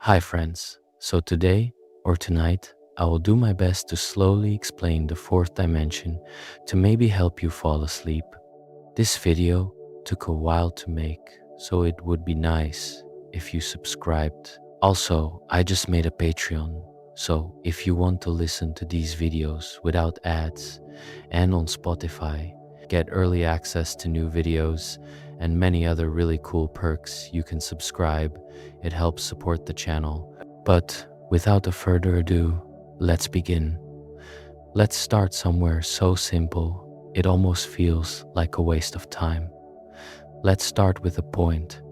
Hi friends, so today or tonight I will do my best to slowly explain the fourth dimension to maybe help you fall asleep. This video took a while to make, so it would be nice if you subscribed. Also, I just made a Patreon, so if you want to listen to these videos without ads and on Spotify, get early access to new videos and many other really cool perks, you can subscribe. It helps support the channel. But without a further ado, let's begin. Let's start somewhere so simple, it almost feels like a waste of time. Let's start with a point.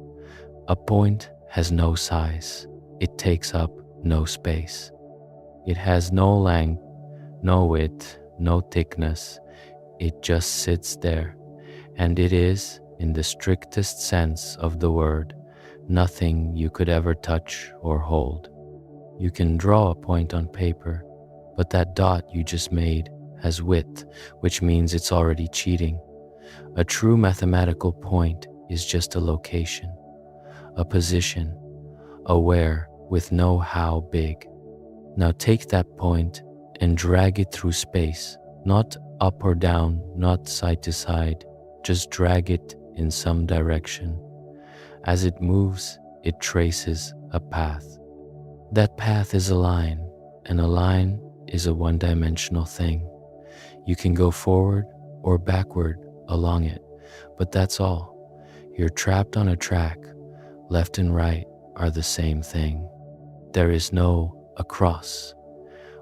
A point has no size. It takes up no space. It has no length, no width, no thickness. It just sits there. And it is, in the strictest sense of the word, nothing you could ever touch or hold. You can draw a point on paper, but that dot you just made has width, which means it's already cheating. A true mathematical point is just a location, a position, a where with no how big. Now take that point and drag it through space, not up or down, not side to side, just drag it in some direction. As it moves, it traces a path. That path is a line, and a line is a one-dimensional thing. You can go forward or backward along it, but that's all. You're trapped on a track. Left and right are the same thing. There is no across.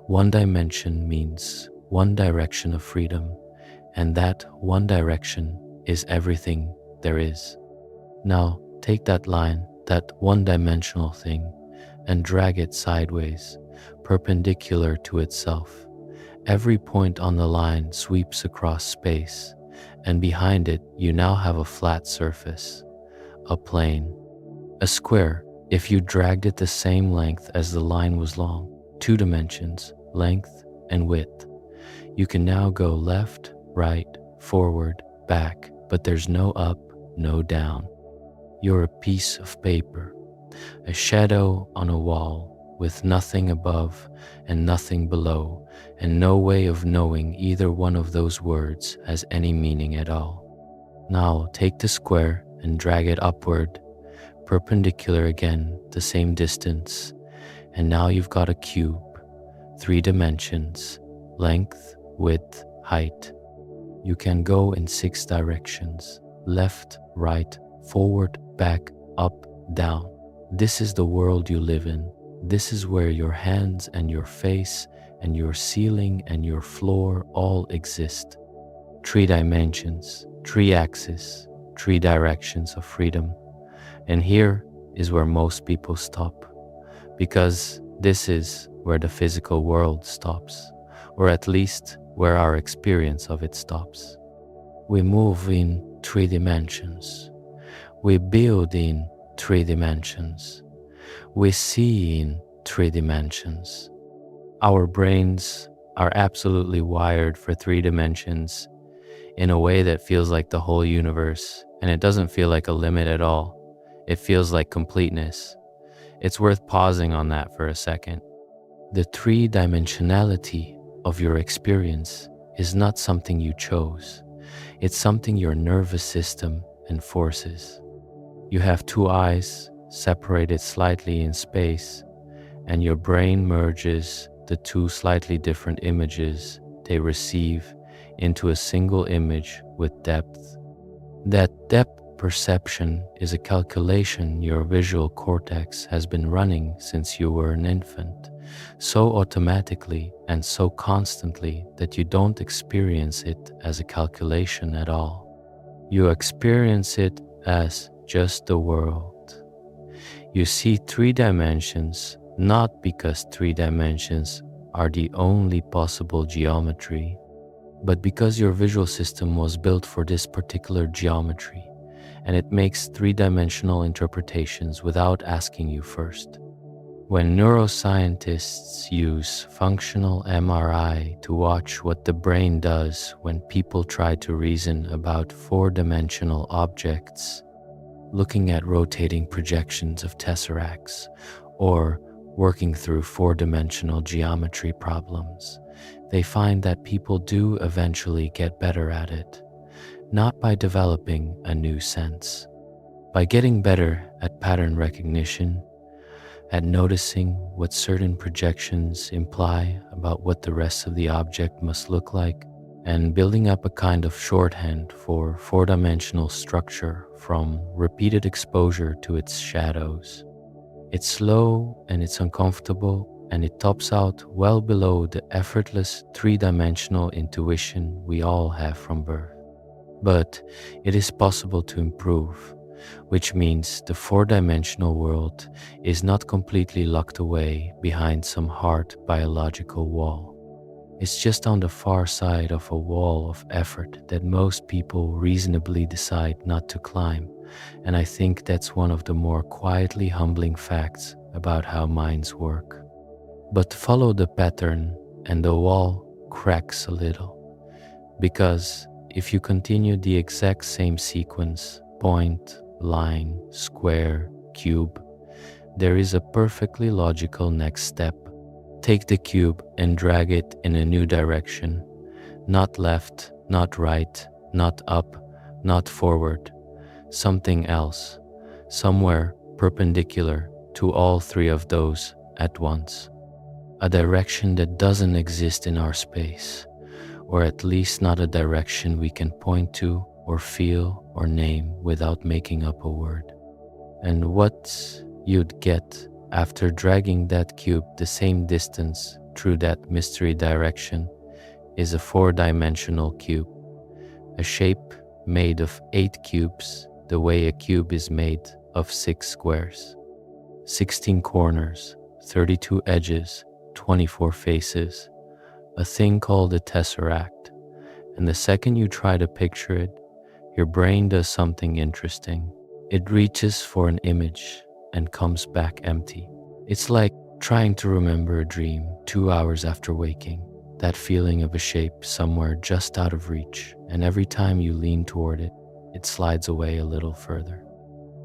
One dimension means one direction of freedom, and that one direction is everything there is. Now take that line, that one-dimensional thing, and drag it sideways, perpendicular to itself. Every point on the line sweeps across space, and behind it you now have a flat surface, a plane, a square. If you dragged it the same length as the line was long, 2 dimensions, length and width, you can now go left, right, forward, back, but there's no up, no down. You're a piece of paper, a shadow on a wall with nothing above and nothing below, and no way of knowing either one of those words has any meaning at all. Now take the square and drag it upward, perpendicular again, the same distance, and now you've got a cube, 3 dimensions, length, width, height. You can go in 6 directions, left, right, forward, back, up, down. This is the world you live in. This is where your hands and your face and your ceiling and your floor all exist. 3 dimensions, 3 axes, 3 directions of freedom. And here is where most people stop, because this is where the physical world stops, or at least where our experience of it stops. We move in 3 dimensions. We build in 3 dimensions. We see in 3 dimensions. Our brains are absolutely wired for 3 dimensions in a way that feels like the whole universe, and it doesn't feel like a limit at all. It feels like completeness. It's worth pausing on that for a second. The 3-dimensionality of your experience is not something you chose. It's something your nervous system enforces. You have 2 eyes separated slightly in space, and your brain merges the 2 slightly different images they receive into a single image with depth. That depth perception is a calculation your visual cortex has been running since you were an infant, so automatically and so constantly that you don't experience it as a calculation at all. You experience it as just the world. You see 3 dimensions not because 3 dimensions are the only possible geometry, but because your visual system was built for this particular geometry, and it makes 3-dimensional interpretations without asking you first. When neuroscientists use functional MRI to watch what the brain does when people try to reason about 4-dimensional objects, looking at rotating projections of tesseracts or working through four-dimensional geometry problems, they find that people do eventually get better at it, not by developing a new sense, by getting better at pattern recognition, at noticing what certain projections imply about what the rest of the object must look like, and building up a kind of shorthand for four-dimensional structure from repeated exposure to its shadows. It's slow and it's uncomfortable, and it tops out well below the effortless three-dimensional intuition we all have from birth. But it is possible to improve, which means the four-dimensional world is not completely locked away behind some hard biological wall. It's just on the far side of a wall of effort that most people reasonably decide not to climb, and I think that's one of the more quietly humbling facts about how minds work. But follow the pattern and the wall cracks a little, because if you continue the exact same sequence, point, line, square, cube, there is a perfectly logical next step. Take the cube and drag it in a new direction, not left, not right, not up, not forward, something else, somewhere perpendicular to all three of those at once. A direction that doesn't exist in our space, or at least not a direction we can point to or feel or name without making up a word. And what you'd get after dragging that cube the same distance through that mystery direction is a four-dimensional cube, a shape made of 8 cubes the way a cube is made of 6 squares, 16 corners, 32 edges, 24 faces, a thing called a tesseract, and the second you try to picture it, your brain does something interesting. It reaches for an image and comes back empty. It's like trying to remember a dream 2 hours after waking, that feeling of a shape somewhere just out of reach, and every time you lean toward it, it slides away a little further.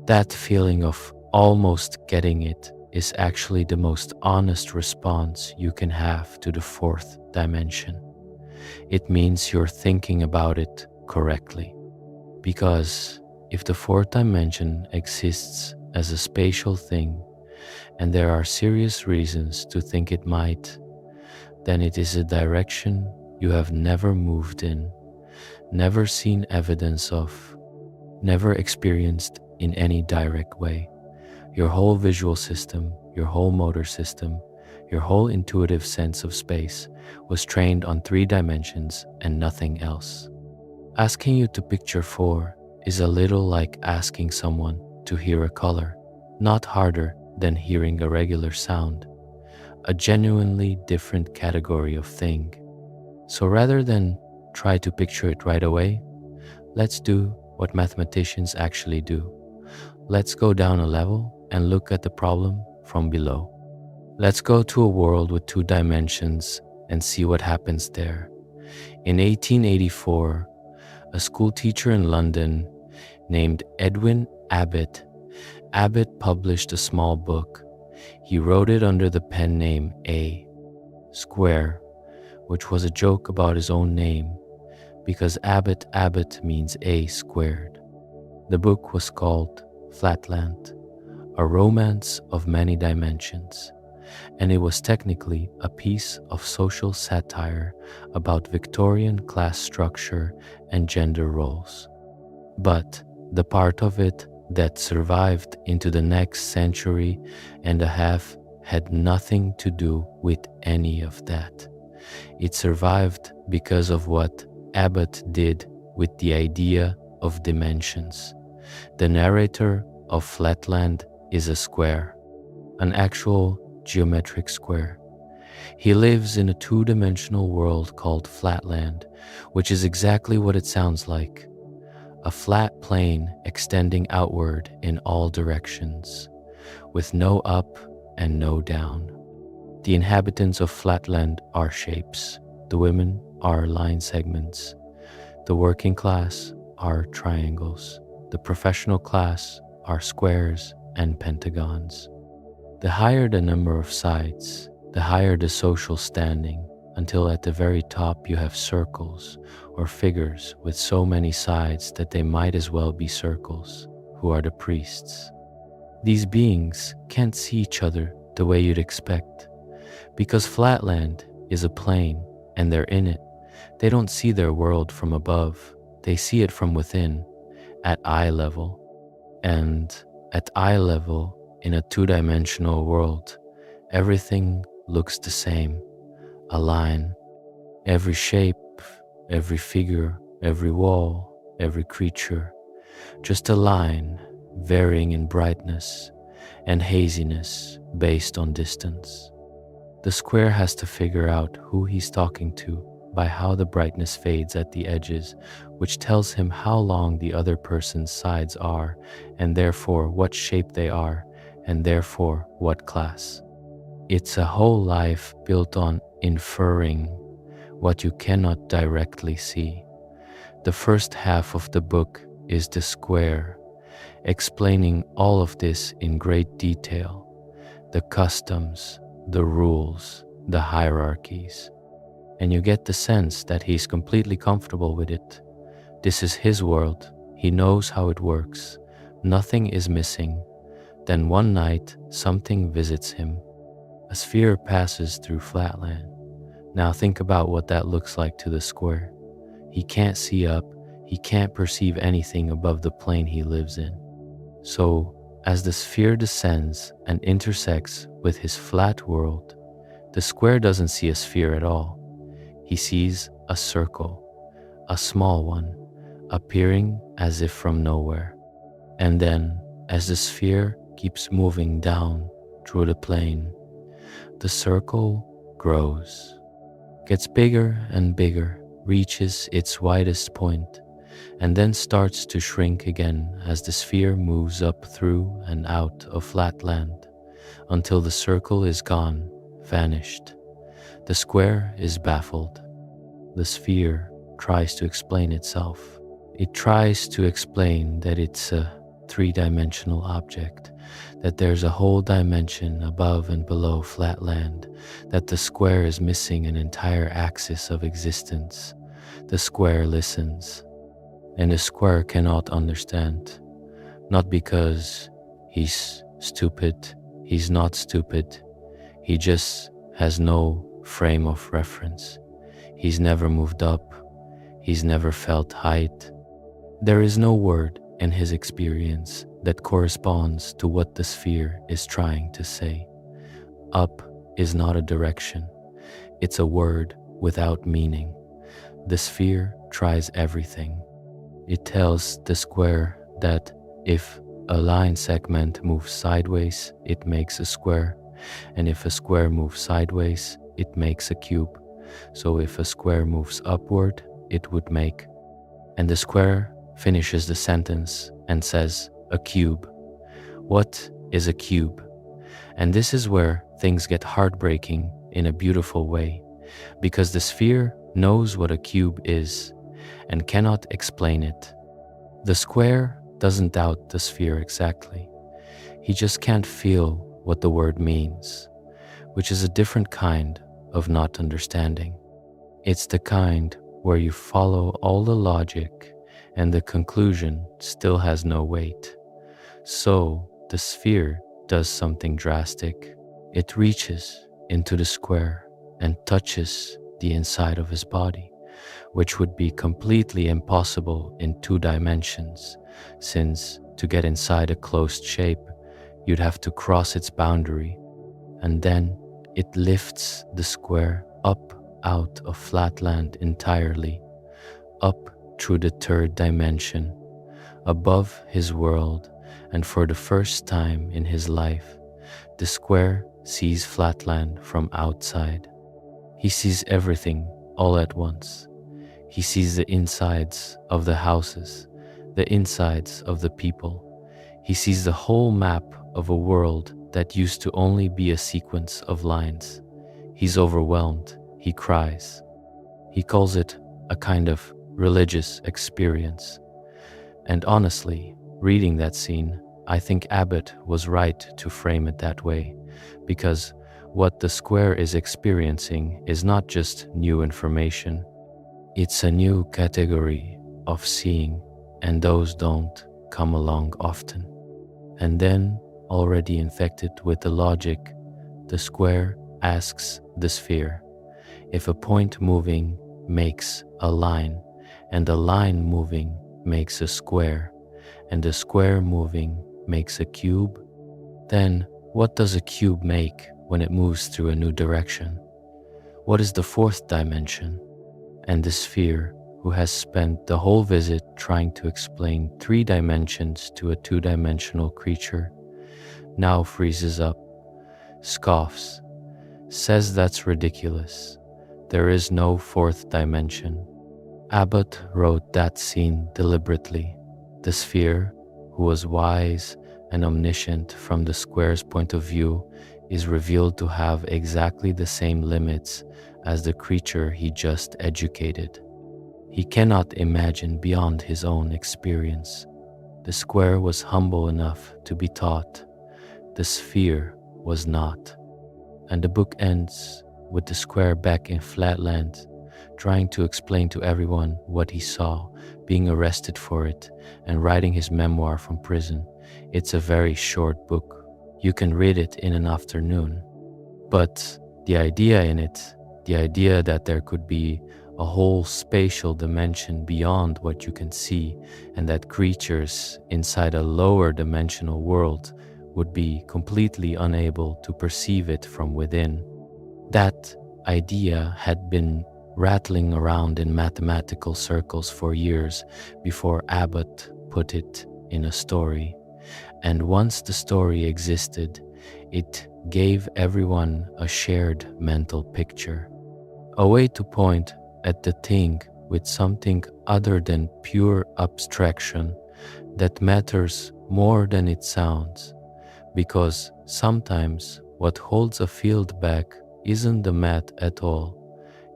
That feeling of almost getting it is actually the most honest response you can have to the fourth dimension. It means you're thinking about it correctly. Because if the fourth dimension exists as a spatial thing, and there are serious reasons to think it might, then it is a direction you have never moved in, never seen evidence of, never experienced in any direct way. Your whole visual system, your whole motor system, your whole intuitive sense of space was trained on 3 dimensions and nothing else. Asking you to picture 4 is a little like asking someone to hear a color, not harder than hearing a regular sound, a genuinely different category of thing. So rather than try to picture it right away, let's do what mathematicians actually do. Let's go down a level and look at the problem from below. Let's go to a world with 2 dimensions and see what happens there. In 1884, a school teacher in London named Edwin Abbott published a small book. He wrote it under the pen name A Square, which was a joke about his own name, because Abbott means A squared. The book was called Flatland, a romance of many dimensions, and it was technically a piece of social satire about Victorian class structure and gender roles. But the part of it that survived into the next century and a half had nothing to do with any of that. It survived because of what Abbott did with the idea of dimensions. The narrator of Flatland is a square, an actual geometric square. He lives in a 2-dimensional world called Flatland, which is exactly what it sounds like. A flat plane extending outward in all directions, with no up and no down. The inhabitants of Flatland are shapes. The women are line segments. The working class are triangles. The professional class are squares and pentagons. The higher the number of sides, the higher the social standing, until at the very top you have circles or figures with so many sides that they might as well be circles, who are the priests. These beings can't see each other the way you'd expect, because Flatland is a plane and they're in it. They don't see their world from above, they see it from within, at eye level. And at eye level, in a two-dimensional world, everything looks the same. A line, every shape, every figure, every wall, every creature, just a line, varying in brightness and haziness based on distance. The square has to figure out who he's talking to by how the brightness fades at the edges, which tells him how long the other person's sides are, and therefore what shape they are, and therefore what class. It's a whole life built on inferring what you cannot directly see. The first half of the book is the square, explaining all of this in great detail, the customs, the rules, the hierarchies. And you get the sense that he's completely comfortable with it. This is his world, he knows how it works, nothing is missing. Then one night, something visits him. A sphere passes through Flatland. Now think about what that looks like to the square. He can't see up, he can't perceive anything above the plane he lives in. So, as the sphere descends and intersects with his flat world, the square doesn't see a sphere at all. He sees a circle, a small one, appearing as if from nowhere. And then, as the sphere keeps moving down through the plane, the circle grows, gets bigger and bigger, reaches its widest point, and then starts to shrink again as the sphere moves up through and out of Flatland, until the circle is gone, vanished. The square is baffled. The sphere tries to explain itself. It tries to explain that it's a three-dimensional object, that there's a whole dimension above and below Flatland, that the square is missing an entire axis of existence. The square listens, and the square cannot understand, not because he's stupid, he's not stupid, he just has no frame of reference. He's never moved up, he's never felt height. There is no word in his experience that corresponds to what the sphere is trying to say. Up is not a direction, it's a word without meaning. The sphere tries everything. It tells the square that if a line segment moves sideways, it makes a square, and if a square moves sideways, it makes a cube. So if a square moves upward, it would make. And the square finishes the sentence and says, a cube. What is a cube? And this is where things get heartbreaking in a beautiful way, because the sphere knows what a cube is and cannot explain it. The square doesn't doubt the sphere exactly. He just can't feel what the word means, which is a different kind of not understanding. It's the kind where you follow all the logic and the conclusion still has no weight. So the sphere does something drastic. It reaches into the square and touches the inside of his body, which would be completely impossible in 2 dimensions, since to get inside a closed shape, you'd have to cross its boundary, and then it lifts the square up out of Flatland entirely, up through the 3rd dimension, above his world, and for the first time in his life, the square sees Flatland from outside. He sees everything all at once. He sees the insides of the houses, the insides of the people. He sees the whole map of a world that used to only be a sequence of lines. He's overwhelmed. He cries. He calls it a kind of religious experience. And honestly, reading that scene, I think Abbott was right to frame it that way, because what the square is experiencing is not just new information, it's a new category of seeing, and those don't come along often. And then, already infected with the logic, the square asks the sphere if a point moving makes a line, and a line moving makes a square, and a square moving makes a cube, then what does a cube make when it moves through a new direction? What is the fourth dimension? And the sphere, who has spent the whole visit trying to explain 3 dimensions to a 2-dimensional creature, now freezes up, scoffs, says that's ridiculous. There is no 4th dimension. Abbott wrote that scene deliberately. The sphere, who was wise and omniscient from the square's point of view, is revealed to have exactly the same limits as the creature he just educated. He cannot imagine beyond his own experience. The square was humble enough to be taught. The sphere was not. And the book ends with the square back in Flatland, trying to explain to everyone what he saw, being arrested for it, and writing his memoir from prison. It's a very short book. You can read it in an afternoon. But the idea in it, the idea that there could be a whole spatial dimension beyond what you can see, and that creatures inside a lower dimensional world would be completely unable to perceive it from within. That idea had been rattling around in mathematical circles for years before Abbott put it in a story. And once the story existed, it gave everyone a shared mental picture, a way to point at the thing with something other than pure abstraction that matters more than it sounds, because sometimes what holds a field back isn't the math at all,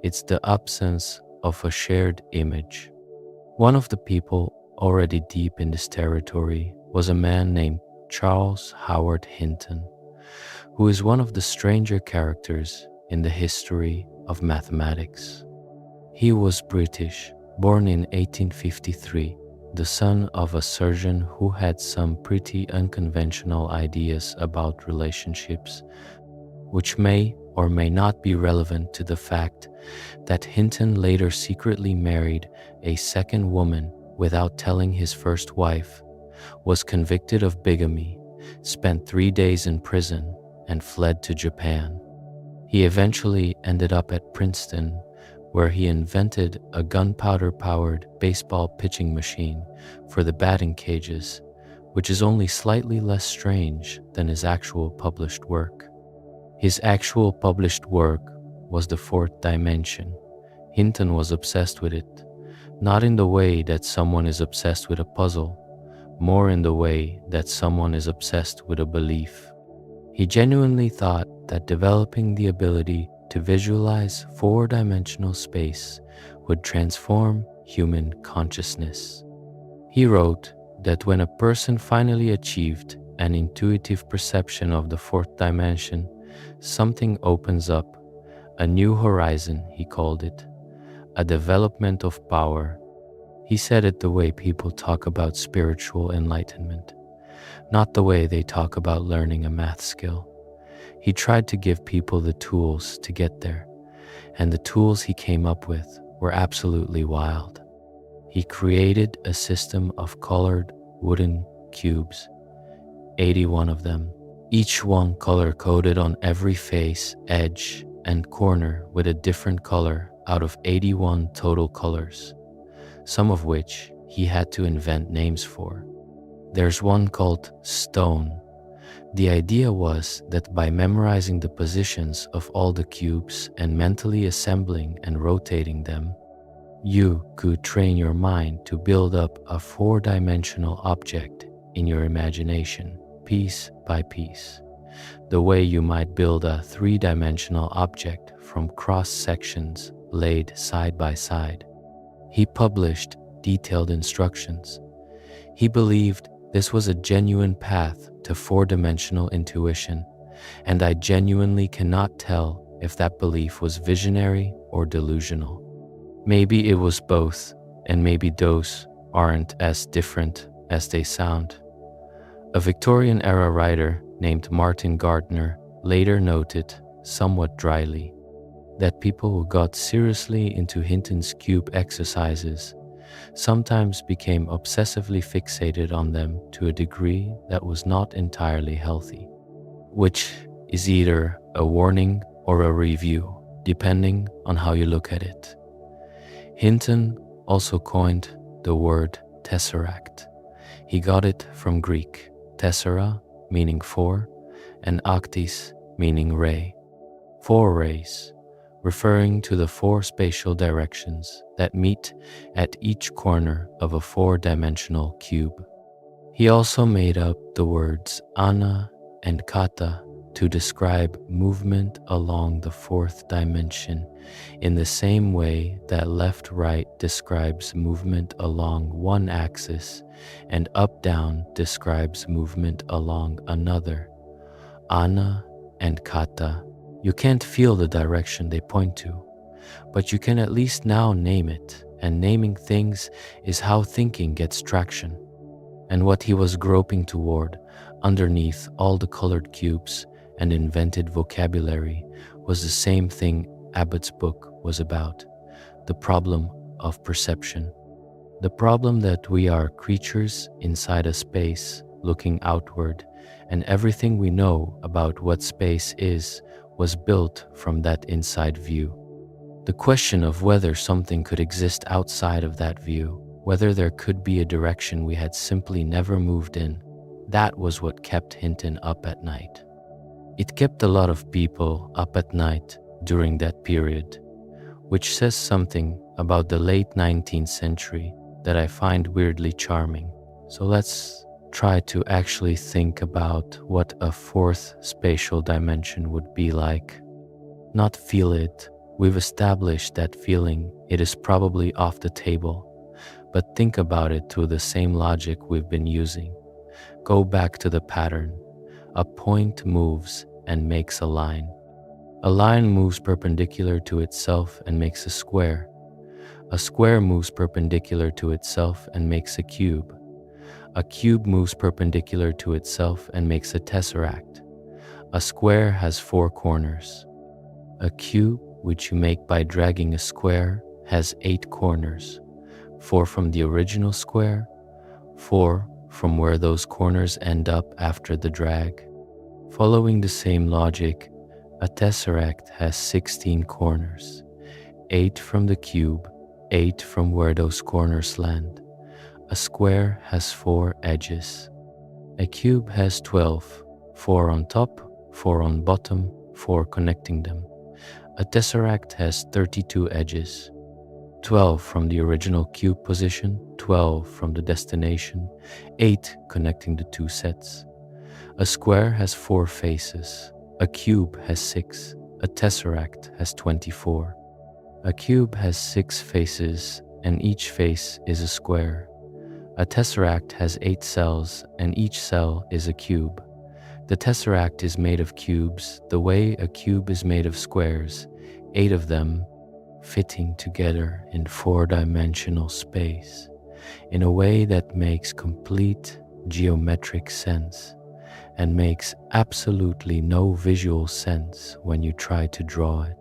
it's the absence of a shared image. One of the people already deep in this territory was a man named Charles Howard Hinton, who is one of the stranger characters in the history of mathematics. He was British, born in 1853, the son of a surgeon who had some pretty unconventional ideas about relationships, which may or may not be relevant to the fact that Hinton later secretly married a second woman without telling his first wife, was convicted of bigamy, spent 3 days in prison, and fled to Japan. He eventually ended up at Princeton, where he invented a gunpowder-powered baseball pitching machine for the batting cages, which is only slightly less strange than his actual published work. His actual published work was the 4th dimension. Hinton was obsessed with it, not in the way that someone is obsessed with a puzzle, more in the way that someone is obsessed with a belief. He genuinely thought that developing the ability to visualize 4-dimensional space would transform human consciousness. He wrote that when a person finally achieved an intuitive perception of the 4th dimension, something opens up, a new horizon, he called it, a development of power. He said it the way people talk about spiritual enlightenment, not the way they talk about learning a math skill. He tried to give people the tools to get there, and the tools he came up with were absolutely wild. He created a system of colored wooden cubes, 81 of them, each one color-coded on every face, edge, and corner with a different color out of 81 total colors, some of which he had to invent names for. There's one called stone. The idea was that by memorizing the positions of all the cubes and mentally assembling and rotating them, you could train your mind to build up a 4-dimensional object in your imagination, piece by piece, the way you might build a 3-dimensional object from cross-sections laid side by side. He published detailed instructions. He believed this was a genuine path to 4-dimensional intuition, and I genuinely cannot tell if that belief was visionary or delusional. Maybe it was both, and maybe those aren't as different as they sound. A Victorian-era writer named Martin Gardner later noted, somewhat dryly, that people who got seriously into Hinton's cube exercises sometimes became obsessively fixated on them to a degree that was not entirely healthy, which is either a warning or a review, depending on how you look at it. Hinton also coined the word Tesseract. He got it from Greek, tessera, meaning four, and actis, meaning ray. Four rays, referring to the four spatial directions that meet at each corner of a four-dimensional cube. He also made up the words ana and kata to describe movement along the fourth dimension in the same way that left-right describes movement along one axis and up-down describes movement along another. Ana and kata. You can't feel the direction they point to, but you can at least now name it, and naming things is how thinking gets traction. And what he was groping toward, underneath all the colored cubes and invented vocabulary, was the same thing Abbott's book was about, the problem of perception. The problem that we are creatures inside a space looking outward, and everything we know about what space is was built from that inside view. The question of whether something could exist outside of that view, whether there could be a direction we had simply never moved in, that was what kept Hinton up at night. It kept a lot of people up at night during that period, which says something about the late 19th century that I find weirdly charming. So let's try to actually think about what a fourth spatial dimension would be like. Not feel it. We've established that feeling it is probably off the table, but think about it through the same logic we've been using. Go back to the pattern. A point moves and makes a line. A line moves perpendicular to itself and makes a square. A square moves perpendicular to itself and makes a cube. A cube moves perpendicular to itself and makes a tesseract. A square has four corners. A cube, which you make by dragging a square, has 8 corners. 4 from the original square, 4 from where those corners end up after the drag. Following the same logic, a tesseract has 16 corners. 8 from the cube, 8 from where those corners land. A square has 4 edges. A cube has 12, 4 on top, 4 on bottom, 4 connecting them. A tesseract has 32 edges. 12 from the original cube position, 12 from the destination, 8 connecting the two sets. A square has 4 faces. A cube has 6. A tesseract has 24. A cube has 6 faces, and each face is a square. A tesseract has 8 cells, and each cell is a cube. The tesseract is made of cubes, the way a cube is made of squares, 8 of them fitting together in 4-dimensional space, in a way that makes complete geometric sense, and makes absolutely no visual sense when you try to draw it.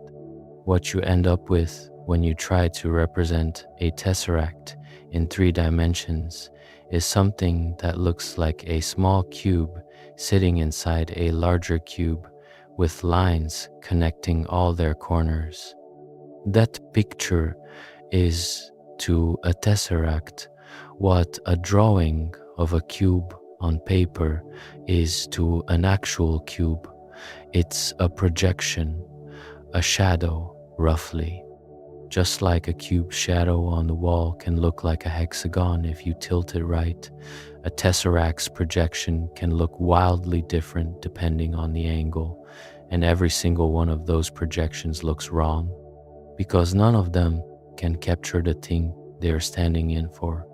What you end up with when you try to represent a tesseract in 3 dimensions is something that looks like a small cube sitting inside a larger cube with lines connecting all their corners. That picture is to a tesseract what a drawing of a cube on paper is to an actual cube. It's a projection, a shadow, roughly. Just like a cube shadow on the wall can look like a hexagon if you tilt it right, a tesseract's projection can look wildly different depending on the angle, and every single one of those projections looks wrong, because none of them can capture the thing they are standing in for.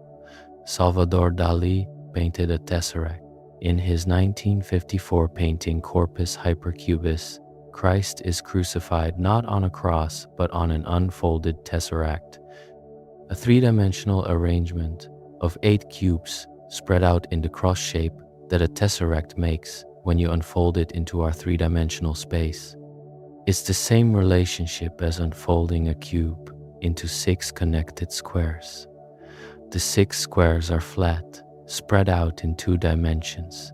Salvador Dali painted a tesseract. In his 1954 painting Corpus Hypercubus, Christ is crucified not on a cross but on an unfolded tesseract, a three-dimensional arrangement of 8 cubes spread out in the cross shape that a tesseract makes when you unfold it into our three-dimensional space. It's the same relationship as unfolding a cube into 6 connected squares. The 6 squares are flat, spread out in 2 dimensions,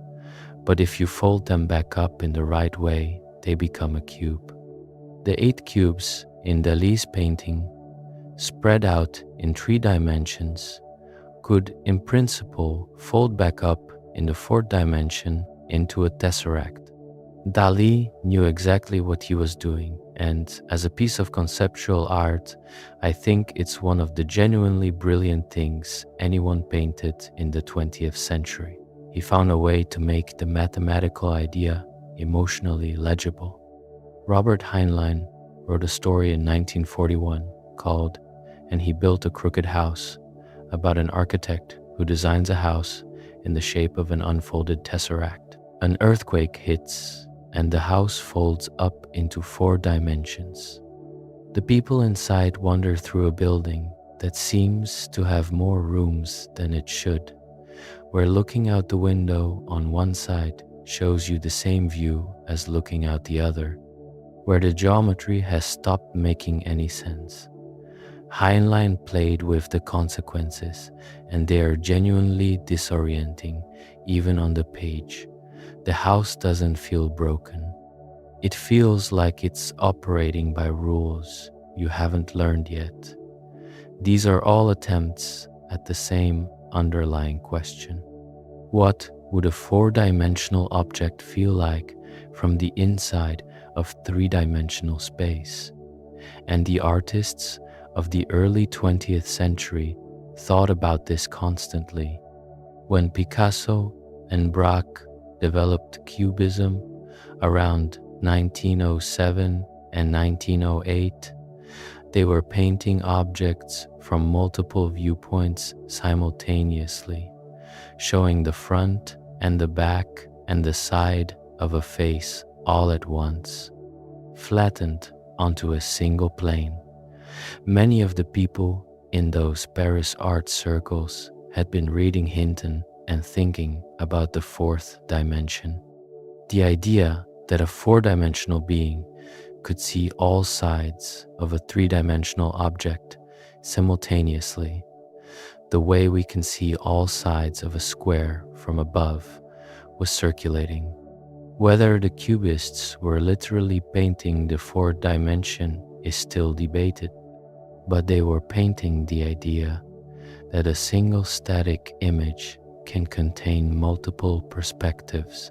but if you fold them back up in the right way, they become a cube. The 8 cubes in Dali's painting, spread out in 3 dimensions, could in principle fold back up in the 4th dimension into a tesseract. Dali knew exactly what he was doing, and as a piece of conceptual art, I think it's one of the genuinely brilliant things anyone painted in the 20th century. He found a way to make the mathematical idea emotionally legible. Robert Heinlein wrote a story in 1941 called "And He Built a Crooked House," about an architect who designs a house in the shape of an unfolded tesseract. An earthquake hits, and the house folds up into 4 dimensions. The people inside wander through a building that seems to have more rooms than it should, where looking out the window on one side shows you the same view as looking out the other, where the geometry has stopped making any sense. Heinlein played with the consequences, and they are genuinely disorienting, even on the page. The house doesn't feel broken. It feels like it's operating by rules you haven't learned yet. These are all attempts at the same underlying question. What would a 4-dimensional object feel like from the inside of 3-dimensional space? And the artists of the early 20th century thought about this constantly. When Picasso and Braque developed Cubism around 1907 and 1908, they were painting objects from multiple viewpoints simultaneously, showing the front and the back and the side of a face all at once, flattened onto a single plane. Many of the people in those Paris art circles had been reading Hinton and thinking about the 4th dimension. The idea that a 4-dimensional being could see all sides of a 3-dimensional object simultaneously, the way we can see all sides of a square from above, was circulating. Whether the cubists were literally painting the 4th dimension is still debated, but they were painting the idea that a single static image can contain multiple perspectives,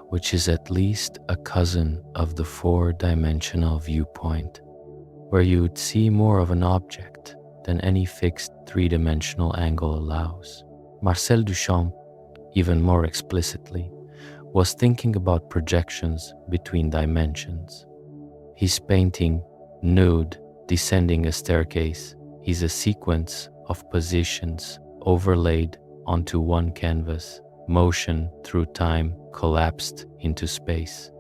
which is at least a cousin of the 4-dimensional viewpoint, where you would see more of an object than any fixed 3-dimensional angle allows. Marcel Duchamp, even more explicitly, was thinking about projections between dimensions. His painting, Nude, Descending a Staircase, is a sequence of positions overlaid onto one canvas, motion through time collapsed into space.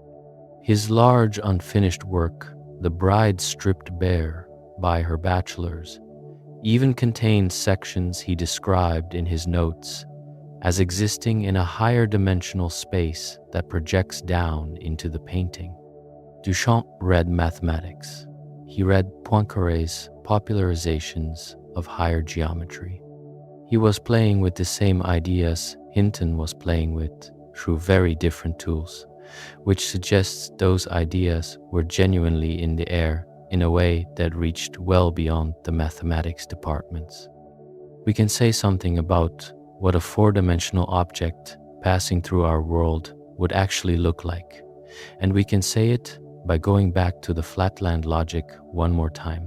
His large unfinished work, The Bride Stripped Bare by Her Bachelors, even contains sections he described in his notes as existing in a higher dimensional space that projects down into the painting. Duchamp read mathematics. He read Poincaré's popularizations of higher geometry. He was playing with the same ideas Hinton was playing with through very different tools, which suggests those ideas were genuinely in the air in a way that reached well beyond the mathematics departments. We can say something about what a 4-dimensional object passing through our world would actually look like, and we can say it by going back to the Flatland logic one more time.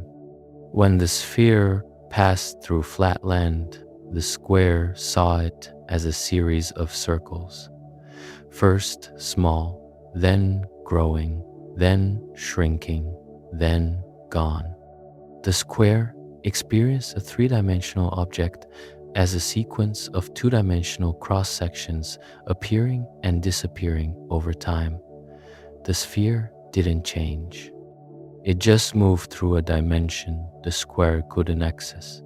When the sphere passed through Flatland, the square saw it as a series of circles, first small, then growing, then shrinking, then gone. The square experienced a 3-dimensional object as a sequence of two-dimensional cross-sections appearing and disappearing over time. The sphere didn't change. It just moved through a dimension the square couldn't access,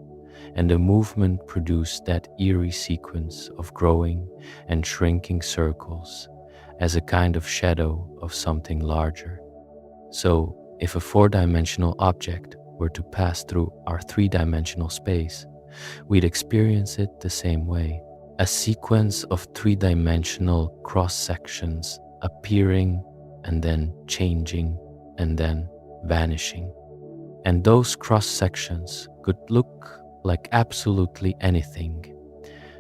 and the movement produced that eerie sequence of growing and shrinking circles as a kind of shadow of something larger. So, if a four-dimensional object were to pass through our three-dimensional space, we'd experience it the same way, a sequence of three-dimensional cross-sections appearing and then changing and then vanishing. And those cross-sections could look like absolutely anything,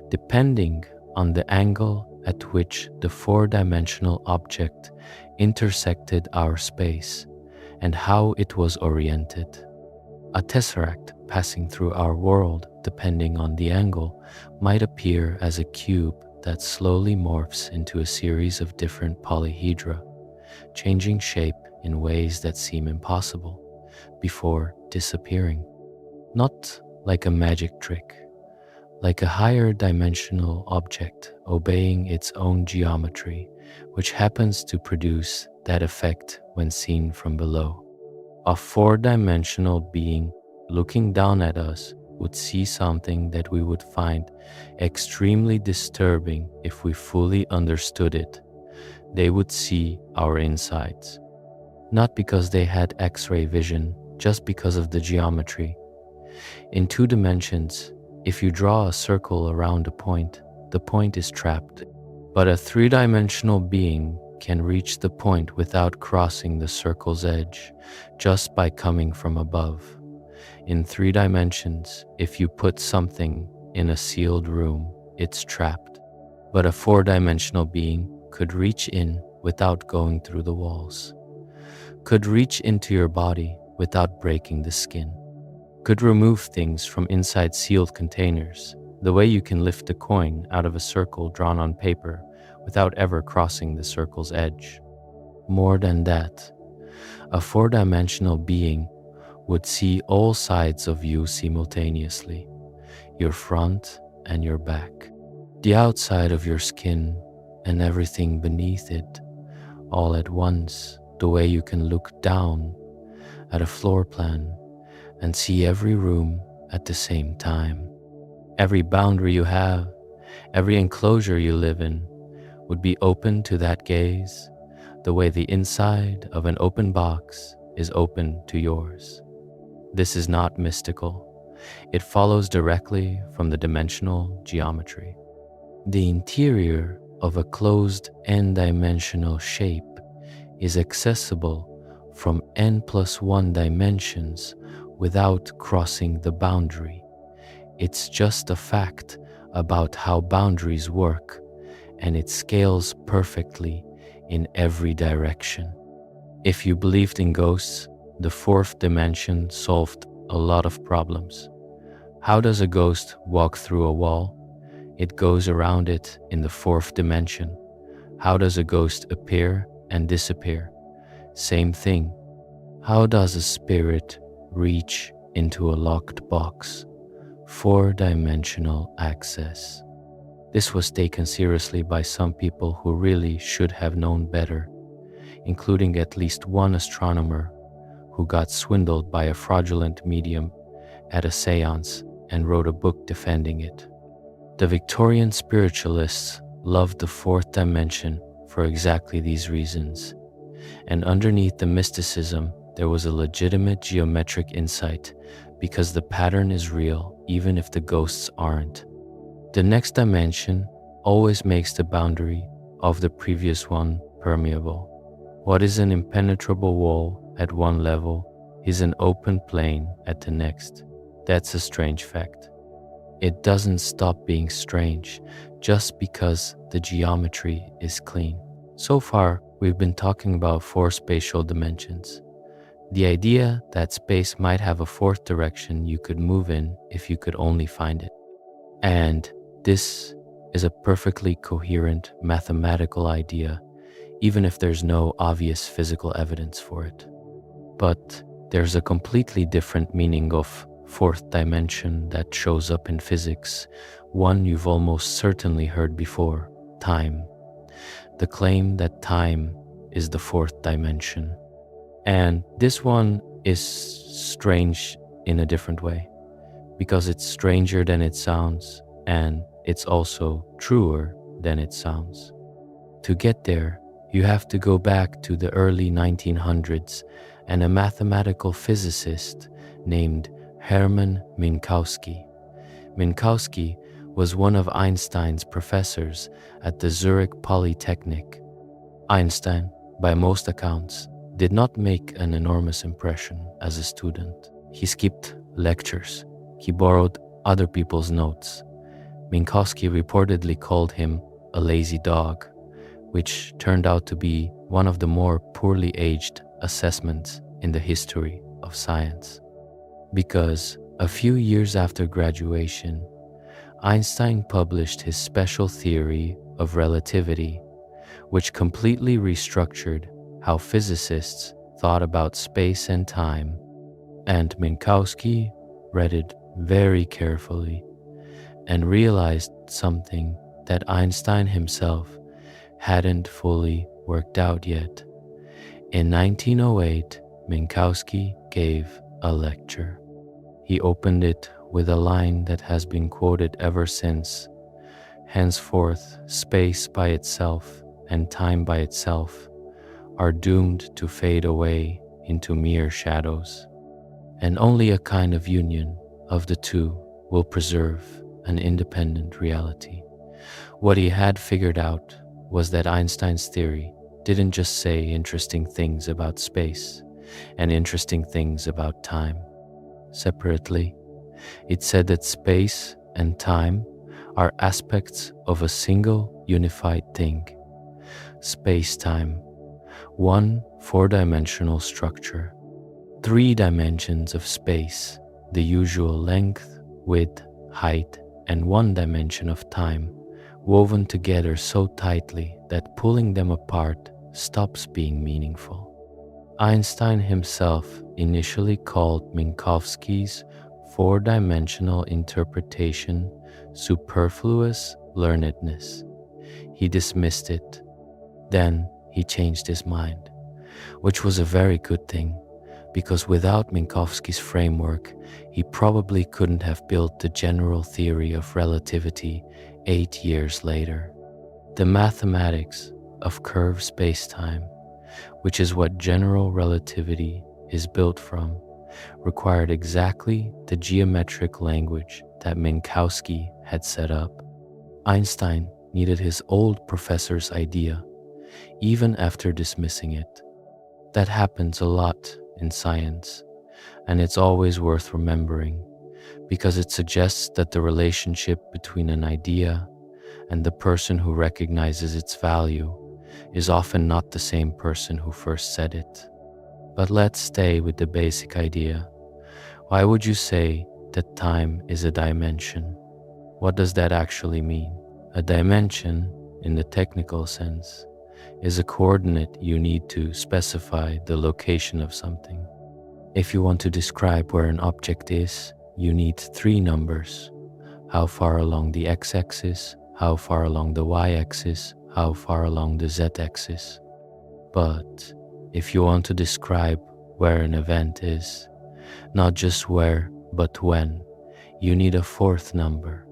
depending on the angle at which the four-dimensional object intersected our space and how it was oriented. A tesseract passing through our world, depending on the angle, might appear as a cube that slowly morphs into a series of different polyhedra, changing shape in ways that seem impossible, before disappearing. Not like a magic trick, like a higher dimensional object obeying its own geometry, which happens to produce that effect when seen from below. A four-dimensional being looking down at us would see something that we would find extremely disturbing if we fully understood it. They would see our insides, not because they had X-ray vision, just because of the geometry. In two dimensions, if you draw a circle around a point, the point is trapped. But a three-dimensional being can reach the point without crossing the circle's edge, just by coming from above. In three dimensions, if you put something in a sealed room, it's trapped. But a four-dimensional being could reach in without going through the walls, could reach into your body without breaking the skin, could remove things from inside sealed containers, the way you can lift a coin out of a circle drawn on paper without ever crossing the circle's edge. More than that, a four-dimensional being would see all sides of you simultaneously, your front and your back, the outside of your skin and everything beneath it, all at once, the way you can look down at a floor plan and see every room at the same time. Every boundary you have, every enclosure you live in, would be open to that gaze, the way the inside of an open box is open to yours. This is not mystical. It follows directly from the dimensional geometry. The interior of a closed n-dimensional shape is accessible from n+1 dimensions without crossing the boundary. It's just a fact about how boundaries work, and it scales perfectly in every direction. If you believed in ghosts, the fourth dimension solved a lot of problems. How does a ghost walk through a wall? It goes around it in the fourth dimension. How does a ghost appear and disappear? Same thing. How does a spirit reach into a locked box? Four-dimensional access. This was taken seriously by some people who really should have known better, including at least one astronomer who got swindled by a fraudulent medium at a seance and wrote a book defending it. The Victorian spiritualists loved the fourth dimension for exactly these reasons, and underneath the mysticism there was a legitimate geometric insight because the pattern is real even if the ghosts aren't. The next dimension always makes the boundary of the previous one permeable. What is an impenetrable wall at one level is an open plane at the next. That's a strange fact. It doesn't stop being strange just because the geometry is clean. So far, we've been talking about four spatial dimensions. The idea that space might have a fourth direction you could move in if you could only find it. And this is a perfectly coherent mathematical idea, even if there's no obvious physical evidence for it. But there's a completely different meaning of fourth dimension that shows up in physics, one you've almost certainly heard before: time. The claim that time is the fourth dimension. And this one is strange in a different way, because it's stranger than it sounds, and it's also truer than it sounds. To get there, you have to go back to the early 1900s and a mathematical physicist named Hermann Minkowski. Minkowski was one of Einstein's professors at the Zurich Polytechnic. Einstein, by most accounts, did not make an enormous impression as a student. He skipped lectures. He borrowed other people's notes. Minkowski reportedly called him a lazy dog, which turned out to be one of the more poorly aged assessments in the history of science. Because a few years after graduation, Einstein published his special theory of relativity, which completely restructured how physicists thought about space and time, and Minkowski read it very carefully and realized something that Einstein himself hadn't fully worked out yet. In 1908, Minkowski gave a lecture. He opened it with a line that has been quoted ever since: "Henceforth, space by itself and time by itself are doomed to fade away into mere shadows, and only a kind of union of the two will preserve an independent reality." What he had figured out was that Einstein's theory didn't just say interesting things about space and interesting things about time separately. It said that space and time are aspects of a single unified thing: spacetime, one four-dimensional structure, 3 dimensions of space, the usual length, width, height, and 1 dimension of time, woven together so tightly that pulling them apart stops being meaningful. Einstein himself initially called Minkowski's four-dimensional interpretation superfluous learnedness. He dismissed it. Then he changed his mind, which was a very good thing, because without Minkowski's framework, he probably couldn't have built the general theory of relativity 8 years later. The mathematics of curved spacetime, which is what general relativity is built from, required exactly the geometric language that Minkowski had set up. Einstein needed his old professor's idea, even after dismissing it. That happens a lot in science, and it's always worth remembering, because it suggests that the relationship between an idea and the person who recognizes its value is often not the same person who first said it. But let's stay with the basic idea. Why would you say that time is a dimension? What does that actually mean? A dimension, in the technical sense, is a coordinate you need to specify the location of something. If you want to describe where an object is, you need 3 numbers: how far along the x-axis, how far along the y-axis, how far along the z-axis. But if you want to describe where an event is, not just where, but when, you need a 4th number: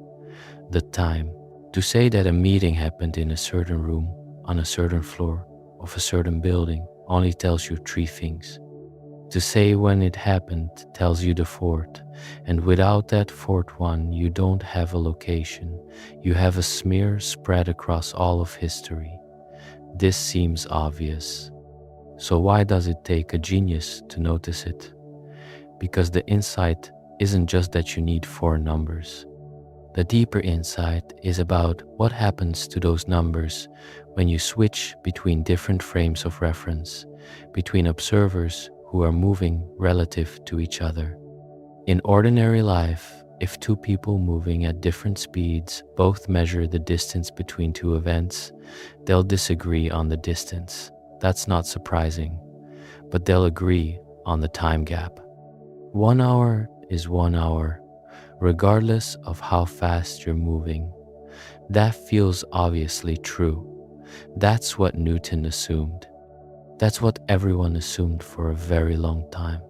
the time. To say that a meeting happened in a certain room, on a certain floor, of a certain building, only tells you 3 things. To say when it happened tells you the 4th, and without that 4th one, you don't have a location. You have a smear spread across all of history. This seems obvious. So why does it take a genius to notice it? Because the insight isn't just that you need 4 numbers. The deeper insight is about what happens to those numbers when you switch between different frames of reference, between observers who are moving relative to each other. In ordinary life, if 2 people moving at different speeds both measure the distance between 2 events, they'll disagree on the distance. That's not surprising, but they'll agree on the time gap. 1 hour is 1 hour, regardless of how fast you're moving. That feels obviously true. That's what Newton assumed. That's what everyone assumed for a very long time.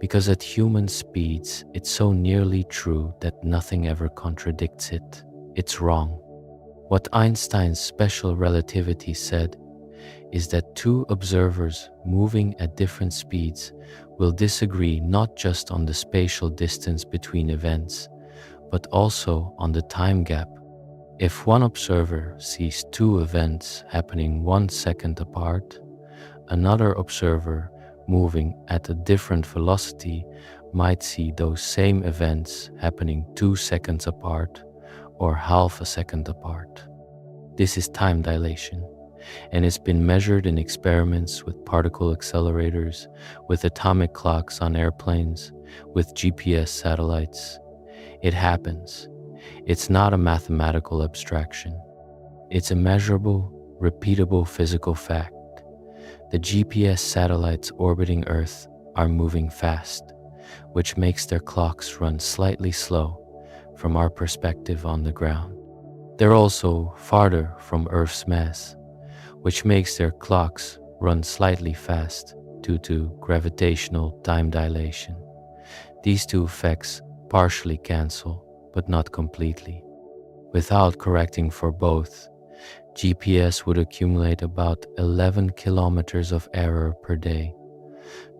Because at human speeds, it's so nearly true that nothing ever contradicts it. It's wrong. What Einstein's special relativity said is that two observers moving at different speeds will disagree not just on the spatial distance between events, but also on the time gap. If one observer sees two events happening 1 second apart, another observer moving at a different velocity might see those same events happening 2 seconds apart or half a second apart. This is time dilation, and it's been measured in experiments with particle accelerators, with atomic clocks on airplanes, with GPS satellites. It happens. It's not a mathematical abstraction. It's a measurable, repeatable physical fact. The GPS satellites orbiting Earth are moving fast, which makes their clocks run slightly slow from our perspective on the ground. They're also farther from Earth's mass, which makes their clocks run slightly fast due to gravitational time dilation. These two effects partially cancel, but not completely. Without correcting for both, GPS would accumulate about 11 kilometers of error per day.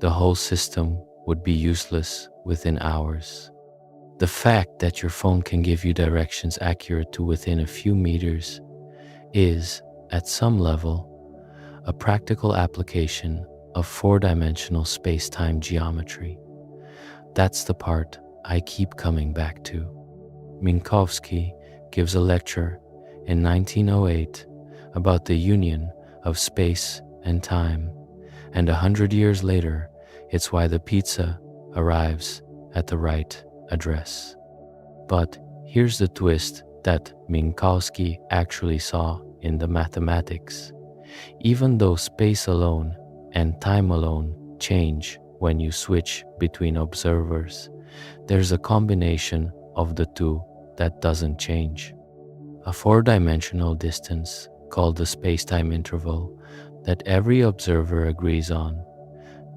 The whole system would be useless within hours. The fact that your phone can give you directions accurate to within a few meters is, at some level, a practical application of four-dimensional space-time geometry. That's the part I keep coming back to. Minkowski gives a lecture in 1908 about the union of space and time, and 100 years later, it's why the pizza arrives at the right address. But here's the twist that Minkowski actually saw in the mathematics. Even though space alone and time alone change when you switch between observers, there's a combination of the two that doesn't change. A four-dimensional distance called the spacetime interval that every observer agrees on.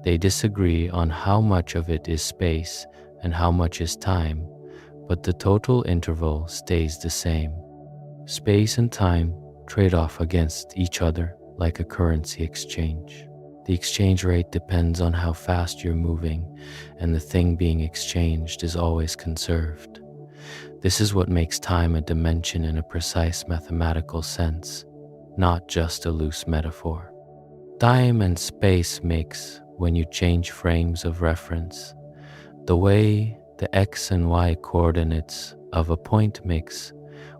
They disagree on how much of it is space and how much is time, but the total interval stays the same. Space and time trade off against each other like a currency exchange. The exchange rate depends on how fast you're moving, and the thing being exchanged is always conserved. This is what makes time a dimension in a precise mathematical sense, not just a loose metaphor. Time and space mix when you change frames of reference, the way the x and y coordinates of a point mix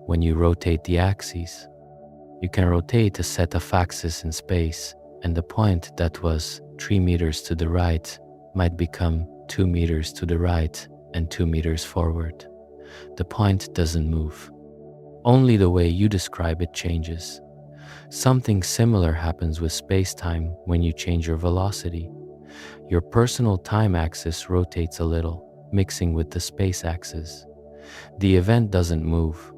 when you rotate the axes. You can rotate a set of axes in space, and the point that was 3 meters to the right might become 2 meters to the right and 2 meters forward. The point doesn't move. Only the way you describe it changes. Something similar happens with space-time when you change your velocity. Your personal time axis rotates a little, mixing with the space axis. The event doesn't move.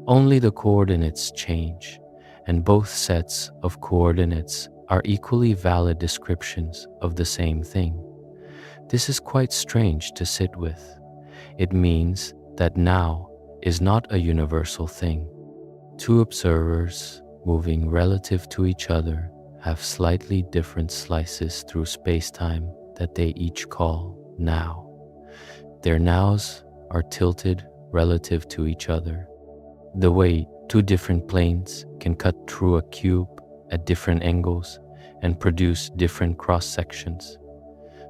Only the coordinates change, and both sets of coordinates are equally valid descriptions of the same thing. This is quite strange to sit with. It means that now is not a universal thing. Two observers moving relative to each other have slightly different slices through space-time that they each call now. Their nows are tilted relative to each other. The way two different planes can cut through a cube at different angles and produce different cross-sections.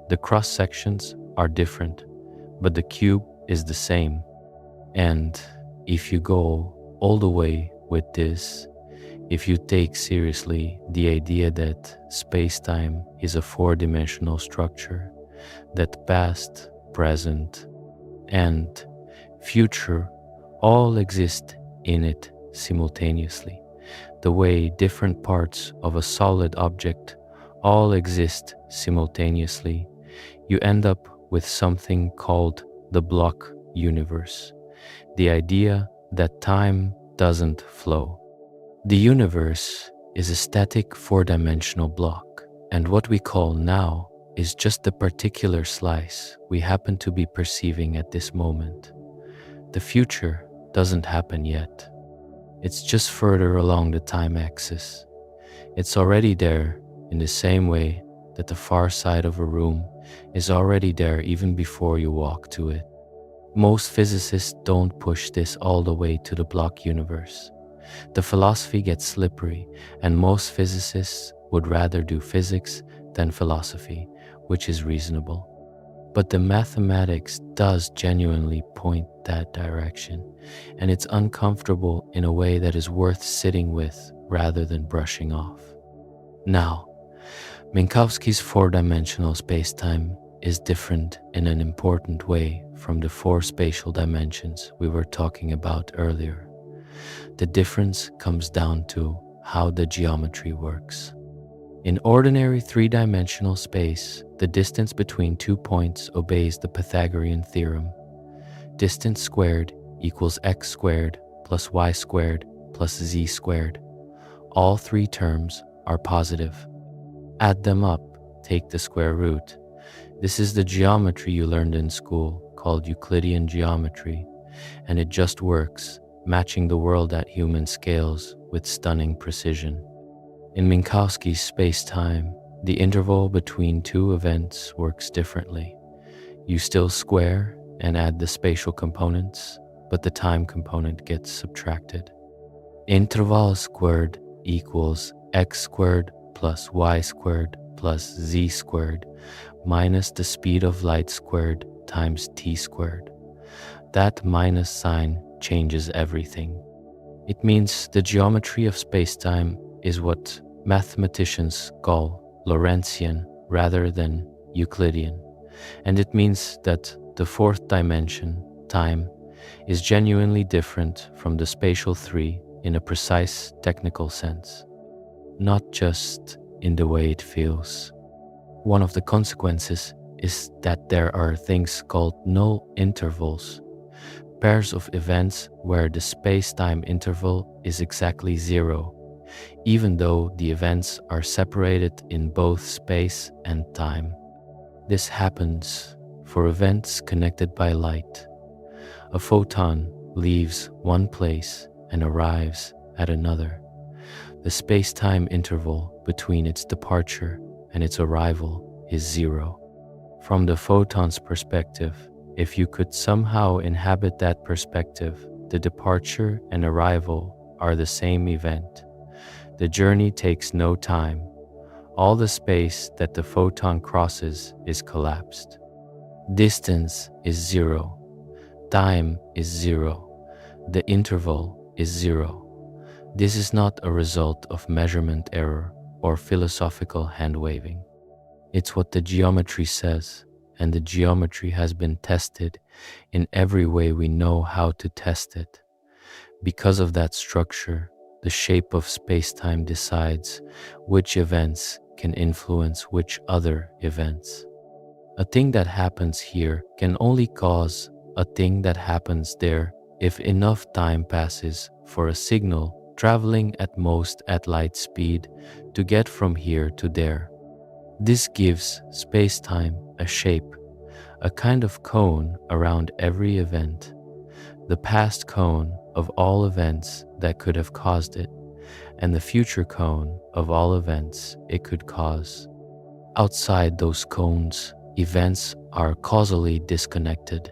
The cross-sections are different, but the cube is the same. And if you go all the way with this, if you take seriously the idea that space-time is a four-dimensional structure, that past, present, and future all exist in it simultaneously, the way different parts of a solid object all exist simultaneously, you end up with something called the block universe, the idea that time doesn't flow. The universe is a static four-dimensional block, and what we call now is just the particular slice we happen to be perceiving at this moment. The future doesn't happen yet. It's just further along the time axis. It's already there in the same way that the far side of a room is already there even before you walk to it. Most physicists don't push this all the way to the block universe. The philosophy gets slippery, and most physicists would rather do physics than philosophy, which is reasonable. But the mathematics does genuinely point that direction, and it's uncomfortable in a way that is worth sitting with rather than brushing off. Now, Minkowski's four-dimensional spacetime is different in an important way from the four spatial dimensions we were talking about earlier. The difference comes down to how the geometry works. In ordinary three-dimensional space, the distance between 2 points obeys the Pythagorean theorem. Distance squared equals x squared plus y squared plus z squared. All three terms are positive. Add them up, take the square root. This is the geometry you learned in school, called Euclidean geometry, and it just works, matching the world at human scales with stunning precision. In Minkowski's space-time, the interval between two events works differently. You still square and add the spatial components, but the time component gets subtracted. Interval squared equals x squared plus y squared plus z squared minus the speed of light squared times t squared. That minus sign changes everything. It means the geometry of spacetime is what mathematicians call Lorentzian rather than Euclidean, and it means that the fourth dimension, time, is genuinely different from the spatial three in a precise technical sense, not just in the way it feels. One of the consequences is that there are things called null intervals, pairs of events where the space-time interval is exactly zero, even though the events are separated in both space and time. This happens for events connected by light. A photon leaves one place and arrives at another. The space-time interval between its departure and its arrival is zero. From the photon's perspective, if you could somehow inhabit that perspective, the departure and arrival are the same event. The journey takes no time. All the space that the photon crosses is collapsed. Distance is zero. Time is zero. The interval is zero. This is not a result of measurement error or philosophical hand-waving. It's what the geometry says, and the geometry has been tested in every way we know how to test it. Because of that structure, the shape of space-time decides which events can influence which other events. A thing that happens here can only cause a thing that happens there if enough time passes for a signal traveling at most at light speed to get from here to there. This gives space-time a shape, a kind of cone around every event, the past cone of all events that could have caused it, and the future cone of all events it could cause. Outside those cones, events are causally disconnected.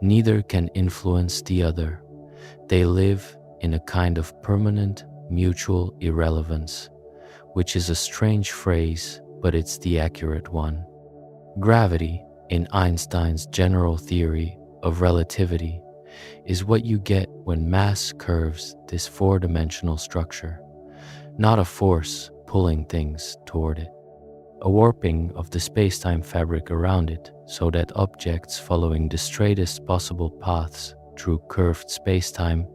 Neither can influence the other. They live in a kind of permanent mutual irrelevance, which is a strange phrase, but it's the accurate one. Gravity, in Einstein's general theory of relativity, is what you get when mass curves this four-dimensional structure, not a force pulling things toward it. A warping of the space-time fabric around it so that objects following the straightest possible paths through curved space-time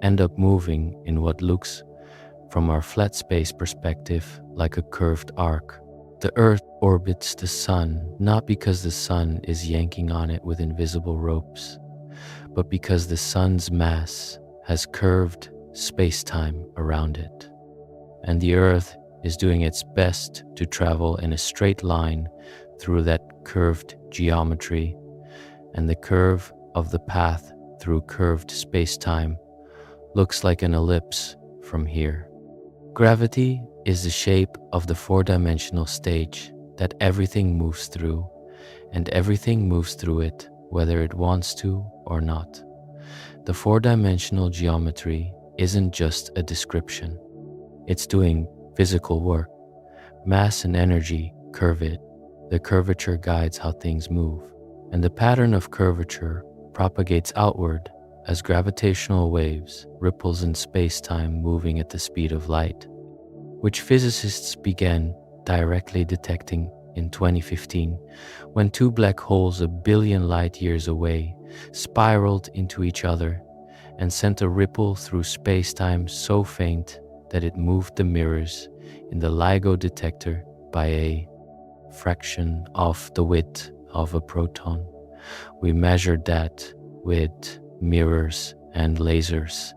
end up moving in what looks, from our flat space perspective, like a curved arc. The Earth orbits the Sun not because the Sun is yanking on it with invisible ropes, but because the Sun's mass has curved space-time around it, and the Earth is doing its best to travel in a straight line through that curved geometry, and the curve of the path through curved space-time looks like an ellipse from here. Gravity is the shape of the four-dimensional stage that everything moves through, and everything moves through it whether it wants to or not. The four-dimensional geometry isn't just a description. It's doing physical work. Mass and energy curve it. The curvature guides how things move, and the pattern of curvature propagates outward as gravitational waves, ripples in space-time moving at the speed of light, which physicists began directly detecting in 2015 when two black holes a billion light years away spiraled into each other and sent a ripple through space-time so faint that it moved the mirrors in the LIGO detector by a fraction of the width of a proton. We measured that with mirrors and lasers.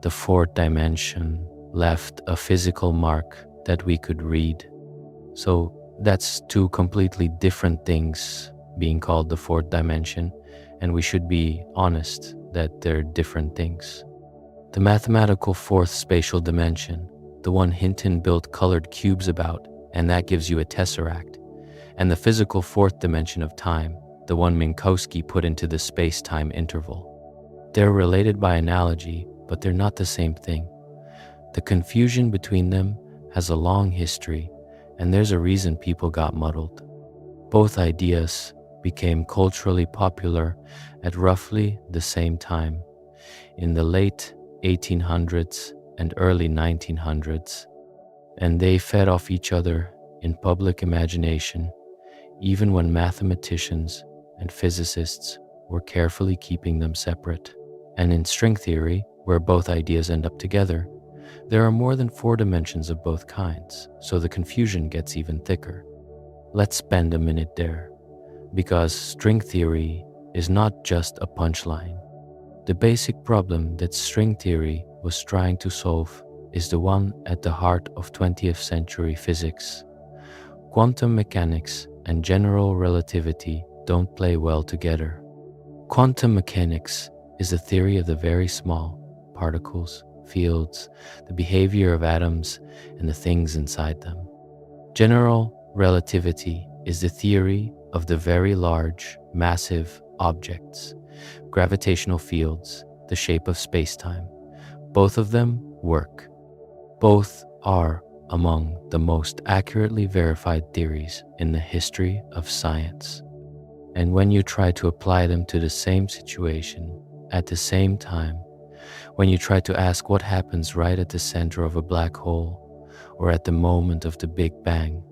The fourth dimension left a physical mark that we could read. So that's two completely different things being called the fourth dimension, and we should be honest that they're different things. The mathematical fourth spatial dimension, the one Hinton built colored cubes about, and that gives you a tesseract, and the physical fourth dimension of time, the one Minkowski put into the space-time interval. They're related by analogy, but they're not the same thing. The confusion between them has a long history, and there's a reason people got muddled. Both ideas became culturally popular at roughly the same time, in the late 1800s and early 1900s, and they fed off each other in public imagination, even when mathematicians and physicists were carefully keeping them separate. And in string theory, where both ideas end up together, there are more than four dimensions of both kinds, so the confusion gets even thicker. Let's spend a minute there, because string theory is not just a punchline. The basic problem that string theory was trying to solve is the one at the heart of 20th century physics. Quantum mechanics and general relativity don't play well together. Quantum mechanics is the theory of the very small particles, fields, the behavior of atoms, and the things inside them. General relativity is the theory of the very large, massive objects, gravitational fields, the shape of space-time. Both of them work. Both are among the most accurately verified theories in the history of science. And when you try to apply them to the same situation at the same time, when you try to ask what happens right at the center of a black hole or at the moment of the Big Bang,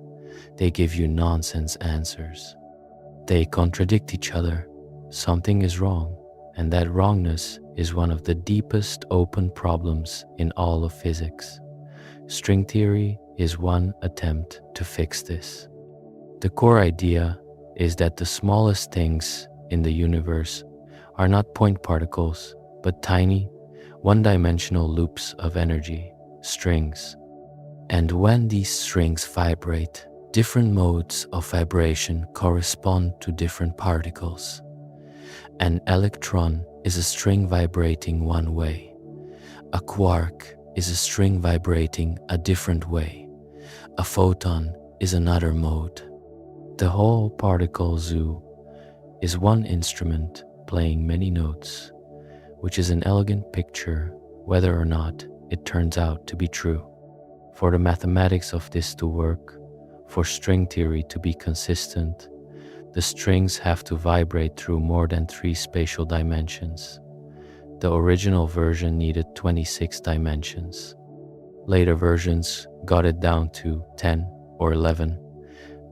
they give you nonsense answers. They contradict each other. Something is wrong, and that wrongness is one of the deepest open problems in all of physics. String theory is one attempt to fix this. The core idea is that the smallest things in the universe are not point particles, but tiny, one-dimensional loops of energy, strings. And when these strings vibrate, different modes of vibration correspond to different particles. An electron is a string vibrating one way. A quark is a string vibrating a different way. A photon is another mode. The whole particle zoo is one instrument playing many notes, which is an elegant picture whether or not it turns out to be true. For the mathematics of this to work, for string theory to be consistent, the strings have to vibrate through more than 3 spatial dimensions. The original version needed 26 dimensions. Later versions got it down to 10 or 11,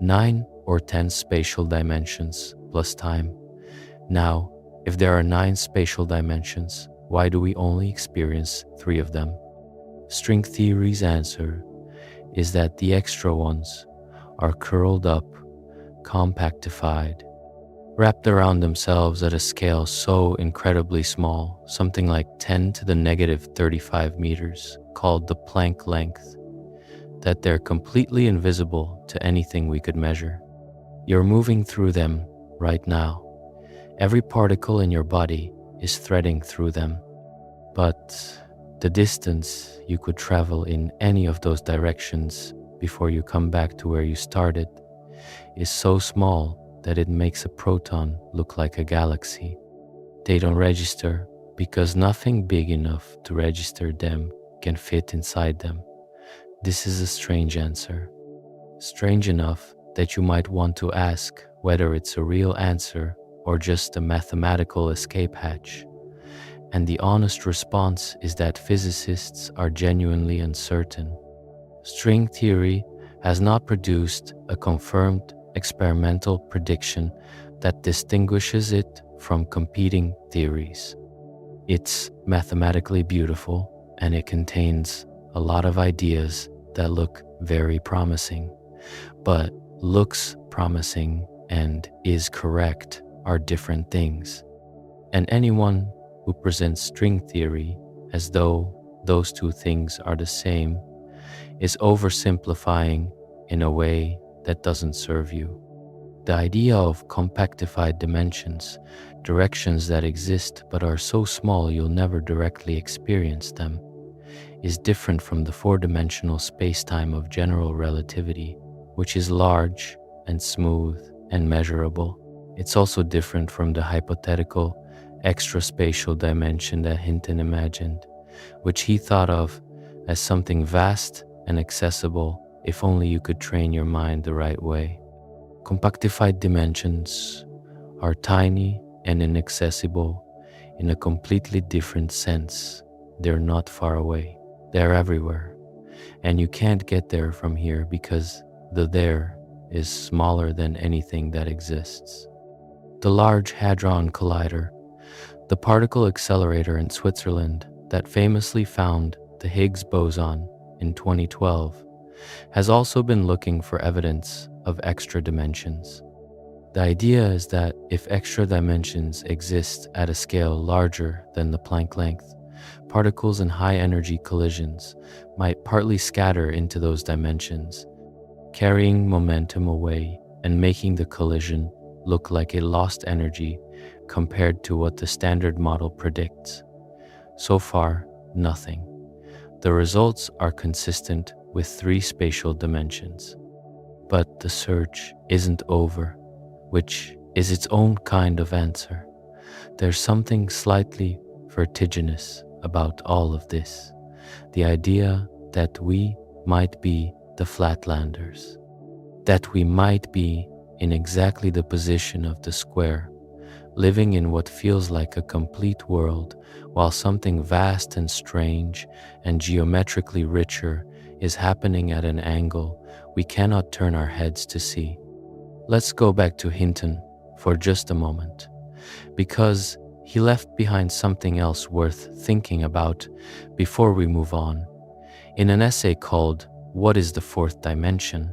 9 or 10 spatial dimensions plus time. Now, if there are 9 spatial dimensions, why do we only experience 3 of them? String theory's answer is that the extra ones are curled up, compactified, wrapped around themselves at a scale so incredibly small, something like 10 to the negative 35 meters, called the Planck length, that they're completely invisible to anything we could measure. You're moving through them right now. Every particle in your body is threading through them. But the distance you could travel in any of those directions before you come back to where you started is so small that it makes a proton look like a galaxy. They don't register because nothing big enough to register them can fit inside them. This is a strange answer. Strange enough that you might want to ask whether it's a real answer or just a mathematical escape hatch. And the honest response is that physicists are genuinely uncertain. String theory has not produced a confirmed experimental prediction that distinguishes it from competing theories. It's mathematically beautiful, and it contains a lot of ideas that look very promising. But looks promising and is correct are different things. And anyone who presents string theory as though those two things are the same is oversimplifying in a way that doesn't serve you. The idea of compactified dimensions, directions that exist but are so small you'll never directly experience them, is different from the four-dimensional spacetime of general relativity, which is large and smooth and measurable. It's also different from the hypothetical extraspatial dimension that Hinton imagined, which he thought of as something vast and accessible if only you could train your mind the right way. Compactified dimensions are tiny and inaccessible in a completely different sense. They're not far away. They're everywhere. And you can't get there from here because the there is smaller than anything that exists. The Large Hadron Collider, the particle accelerator in Switzerland that famously found the Higgs boson in 2012, has also been looking for evidence of extra dimensions. The idea is that if extra dimensions exist at a scale larger than the Planck length, particles in high-energy collisions might partly scatter into those dimensions, carrying momentum away and making the collision look like a lost energy compared to what the standard model predicts. So far, nothing. The results are consistent with 3 spatial dimensions. But the search isn't over, which is its own kind of answer. There's something slightly vertiginous about all of this, the idea that we might be the Flatlanders, that we might be in exactly the position of the square, living in what feels like a complete world, while something vast and strange and geometrically richer is happening at an angle we cannot turn our heads to see. Let's go back to Hinton for just a moment, because he left behind something else worth thinking about before we move on. In an essay called "What is the Fourth Dimension?",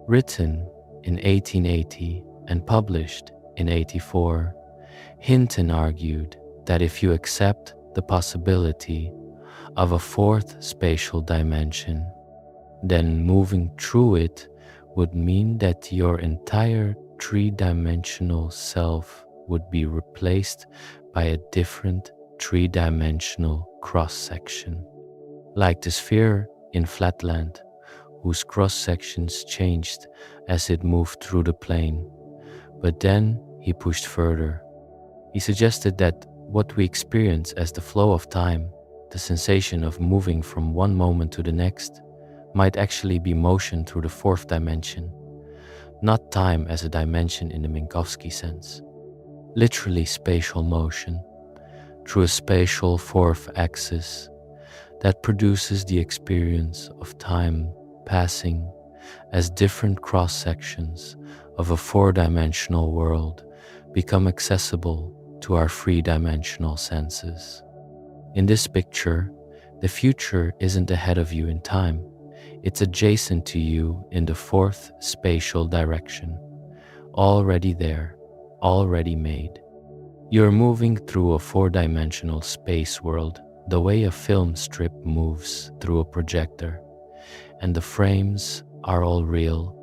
written in 1880 and published in 1884, Hinton argued that if you accept the possibility of a fourth spatial dimension, then moving through it would mean that your entire three-dimensional self would be replaced by a different three-dimensional cross-section, like the sphere in Flatland, whose cross-sections changed as it moved through the plane. But then he pushed further. He suggested that what we experience as the flow of time, the sensation of moving from one moment to the next, might actually be motion through the fourth dimension, not time as a dimension in the Minkowski sense, literally spatial motion through a spatial fourth axis that produces the experience of time passing as different cross-sections of a four-dimensional world become accessible to our three-dimensional senses. In this picture, the future isn't ahead of you in time. It's adjacent to you in the fourth spatial direction, already there, already made. You're moving through a four-dimensional space world the way a film strip moves through a projector, and the frames are all real,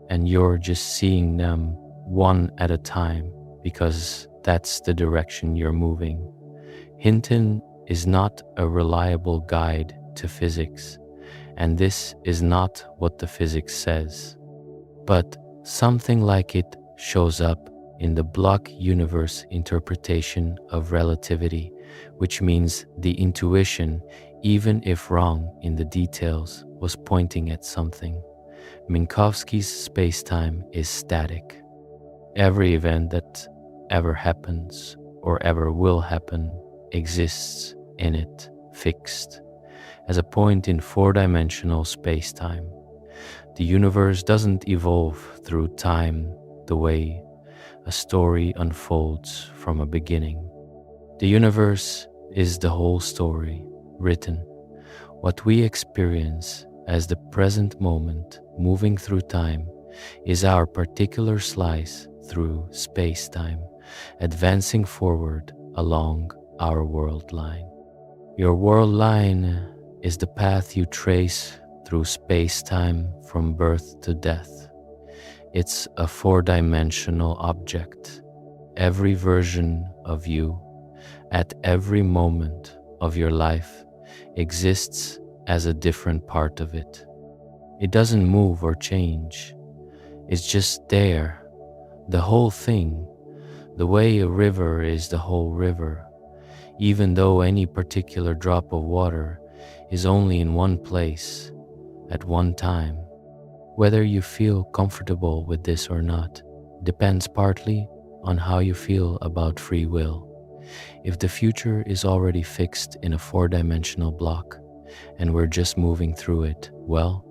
and you're just seeing them one at a time because that's the direction you're moving. Hinton is not a reliable guide to physics, and this is not what the physics says. But something like it shows up in the block universe interpretation of relativity, which means the intuition, even if wrong in the details, was pointing at something. Minkowski's spacetime is static. Every event that ever happens or ever will happen exists in it, fixed, as a point in four-dimensional spacetime. The universe doesn't evolve through time the way a story unfolds from a beginning. The universe is the whole story, written. What we experience as the present moment moving through time is our particular slice through space-time, advancing forward along our world line. Your world line is the path you trace through space-time from birth to death. It's a four-dimensional object. Every version of you, at every moment of your life, exists as a different part of it. It doesn't move or change. It's just there, the whole thing, the way a river is the whole river, even though any particular drop of water is only in one place at one time. Whether you feel comfortable with this or not depends partly on how you feel about free will. If the future is already fixed in a four-dimensional block and we're just moving through it, well,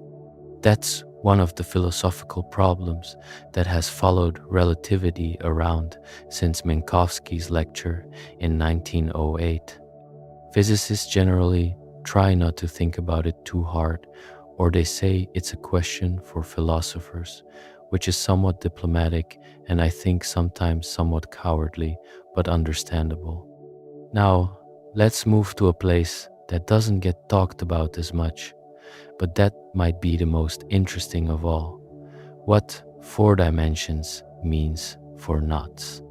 that's one of the philosophical problems that has followed relativity around since Minkowski's lecture in 1908. Physicists generally try not to think about it too hard, or they say it's a question for philosophers, which is somewhat diplomatic and I think sometimes somewhat cowardly, but understandable. Now, let's move to a place that doesn't get talked about as much, but that might be the most interesting of all. What four dimensions means for knots.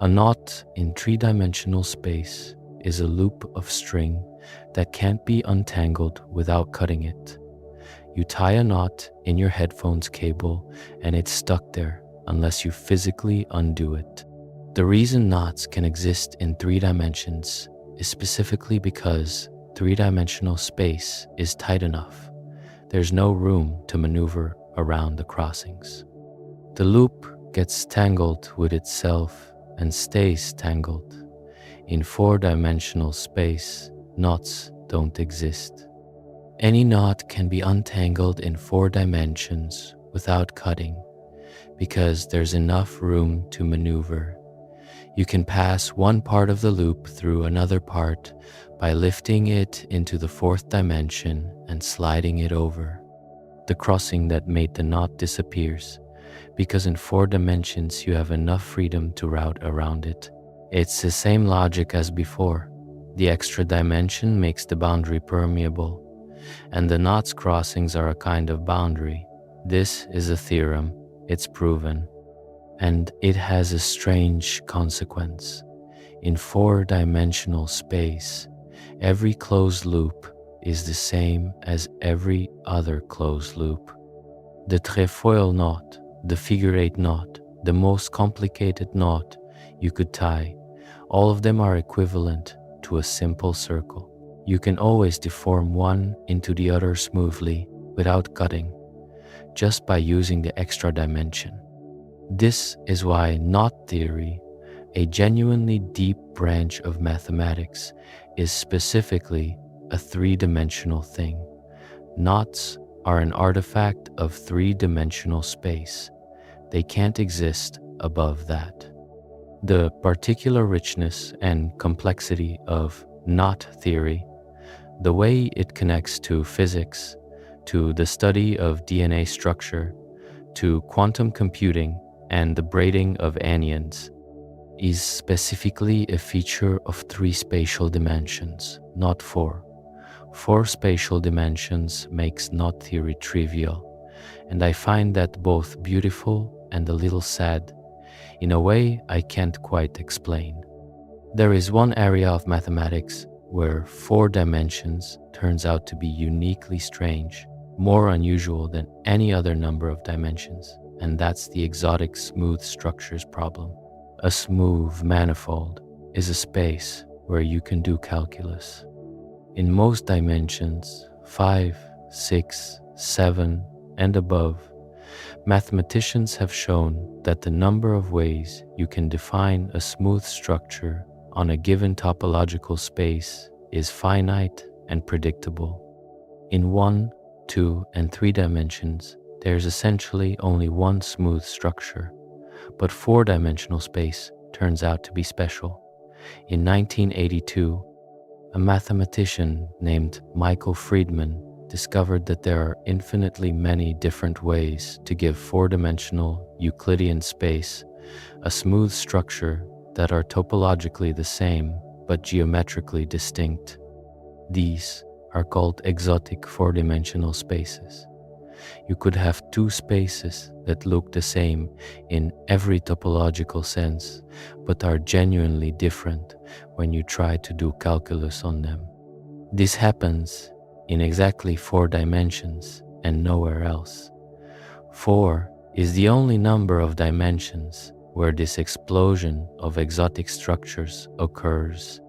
A knot in three-dimensional space is a loop of string that can't be untangled without cutting it. You tie a knot in your headphones cable and it's stuck there unless you physically undo it. The reason knots can exist in three dimensions is specifically because three-dimensional space is tight enough. There's no room to maneuver around the crossings. The loop gets tangled with itself and stays tangled. In four-dimensional space, knots don't exist. Any knot can be untangled in four dimensions without cutting because there's enough room to maneuver. You can pass one part of the loop through another part by lifting it into the fourth dimension and sliding it over. The crossing that made the knot disappears because in four dimensions you have enough freedom to route around it. It's the same logic as before. The extra dimension makes the boundary permeable, and the knots crossings are a kind of boundary. This is a theorem, it's proven, and it has a strange consequence. In four-dimensional space, every closed loop is the same as every other closed loop. The trefoil knot, the figure-8 knot, the most complicated knot you could tie, all of them are equivalent to a simple circle. You can always deform one into the other smoothly without cutting, just by using the extra dimension. This is why knot theory, a genuinely deep branch of mathematics, is specifically a three-dimensional thing. Knots are an artifact of three-dimensional space. They can't exist above that. The particular richness and complexity of knot theory, the way it connects to physics, to the study of DNA structure, to quantum computing and the braiding of anions, is specifically a feature of 3 spatial dimensions, not 4. 4 spatial dimensions makes knot theory trivial, and I find that both beautiful and a little sad, in a way I can't quite explain. There is one area of mathematics where 4 dimensions turns out to be uniquely strange, more unusual than any other number of dimensions, and that's the exotic smooth structures problem. A smooth manifold is a space where you can do calculus. In most dimensions, 5, 6, 7, and above, mathematicians have shown that the number of ways you can define a smooth structure on a given topological space is finite and predictable. In 1, 2, and 3 dimensions, there's essentially only one smooth structure, but 4-dimensional space turns out to be special. In 1982, a mathematician named Michael Friedman discovered that there are infinitely many different ways to give 4-dimensional Euclidean space a smooth structure that are topologically the same but geometrically distinct. These are called exotic 4-dimensional spaces. You could have 2 spaces that look the same in every topological sense, but are genuinely different when you try to do calculus on them. This happens in exactly 4 dimensions and nowhere else. 4 is the only number of dimensions where this explosion of exotic structures occurs,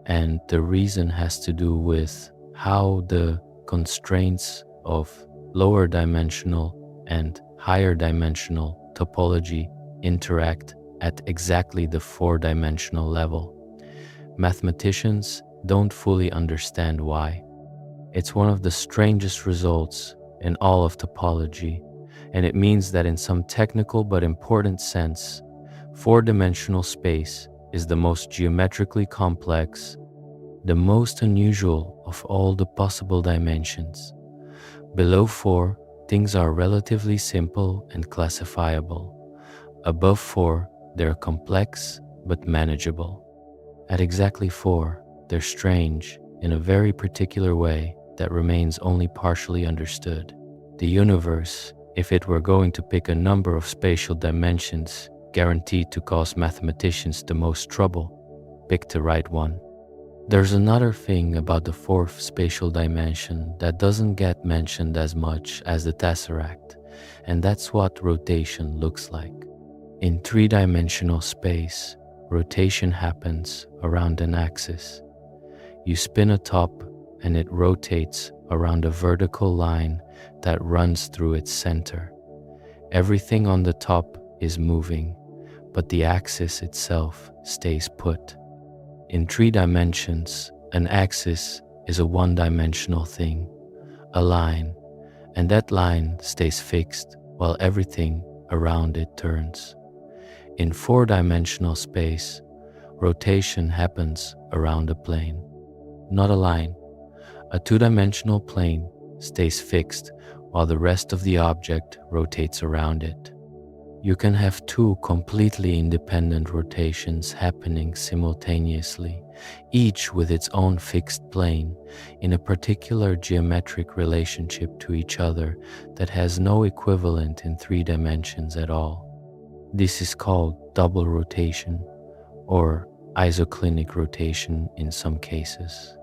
and the reason has to do with how the constraints of lower dimensional and higher dimensional topology interact at exactly the 4-dimensional level. Mathematicians don't fully understand why. It's one of the strangest results in all of topology, and it means that in some technical but important sense, 4-dimensional space is the most geometrically complex, the most unusual of all the possible dimensions. Below 4, things are relatively simple and classifiable. Above 4, they're complex but manageable. At exactly 4, they're strange in a very particular way that remains only partially understood. The universe, if it were going to pick a number of spatial dimensions guaranteed to cause mathematicians the most trouble, picked the right one. There's another thing about the 4th spatial dimension that doesn't get mentioned as much as the Tesseract, and that's what rotation looks like. In 3-dimensional space, rotation happens around an axis. You spin a top and it rotates around a vertical line that runs through its center. Everything on the top is moving, but the axis itself stays put. In 3 dimensions, an axis is a 1-dimensional thing, a line, and that line stays fixed while everything around it turns. In 4-dimensional space, rotation happens around a plane, not a line. A 2-dimensional plane stays fixed while the rest of the object rotates around it. You can have 2 completely independent rotations happening simultaneously, each with its own fixed plane, in a particular geometric relationship to each other that has no equivalent in 3 dimensions at all. This is called double rotation, or isoclinic rotation in some cases.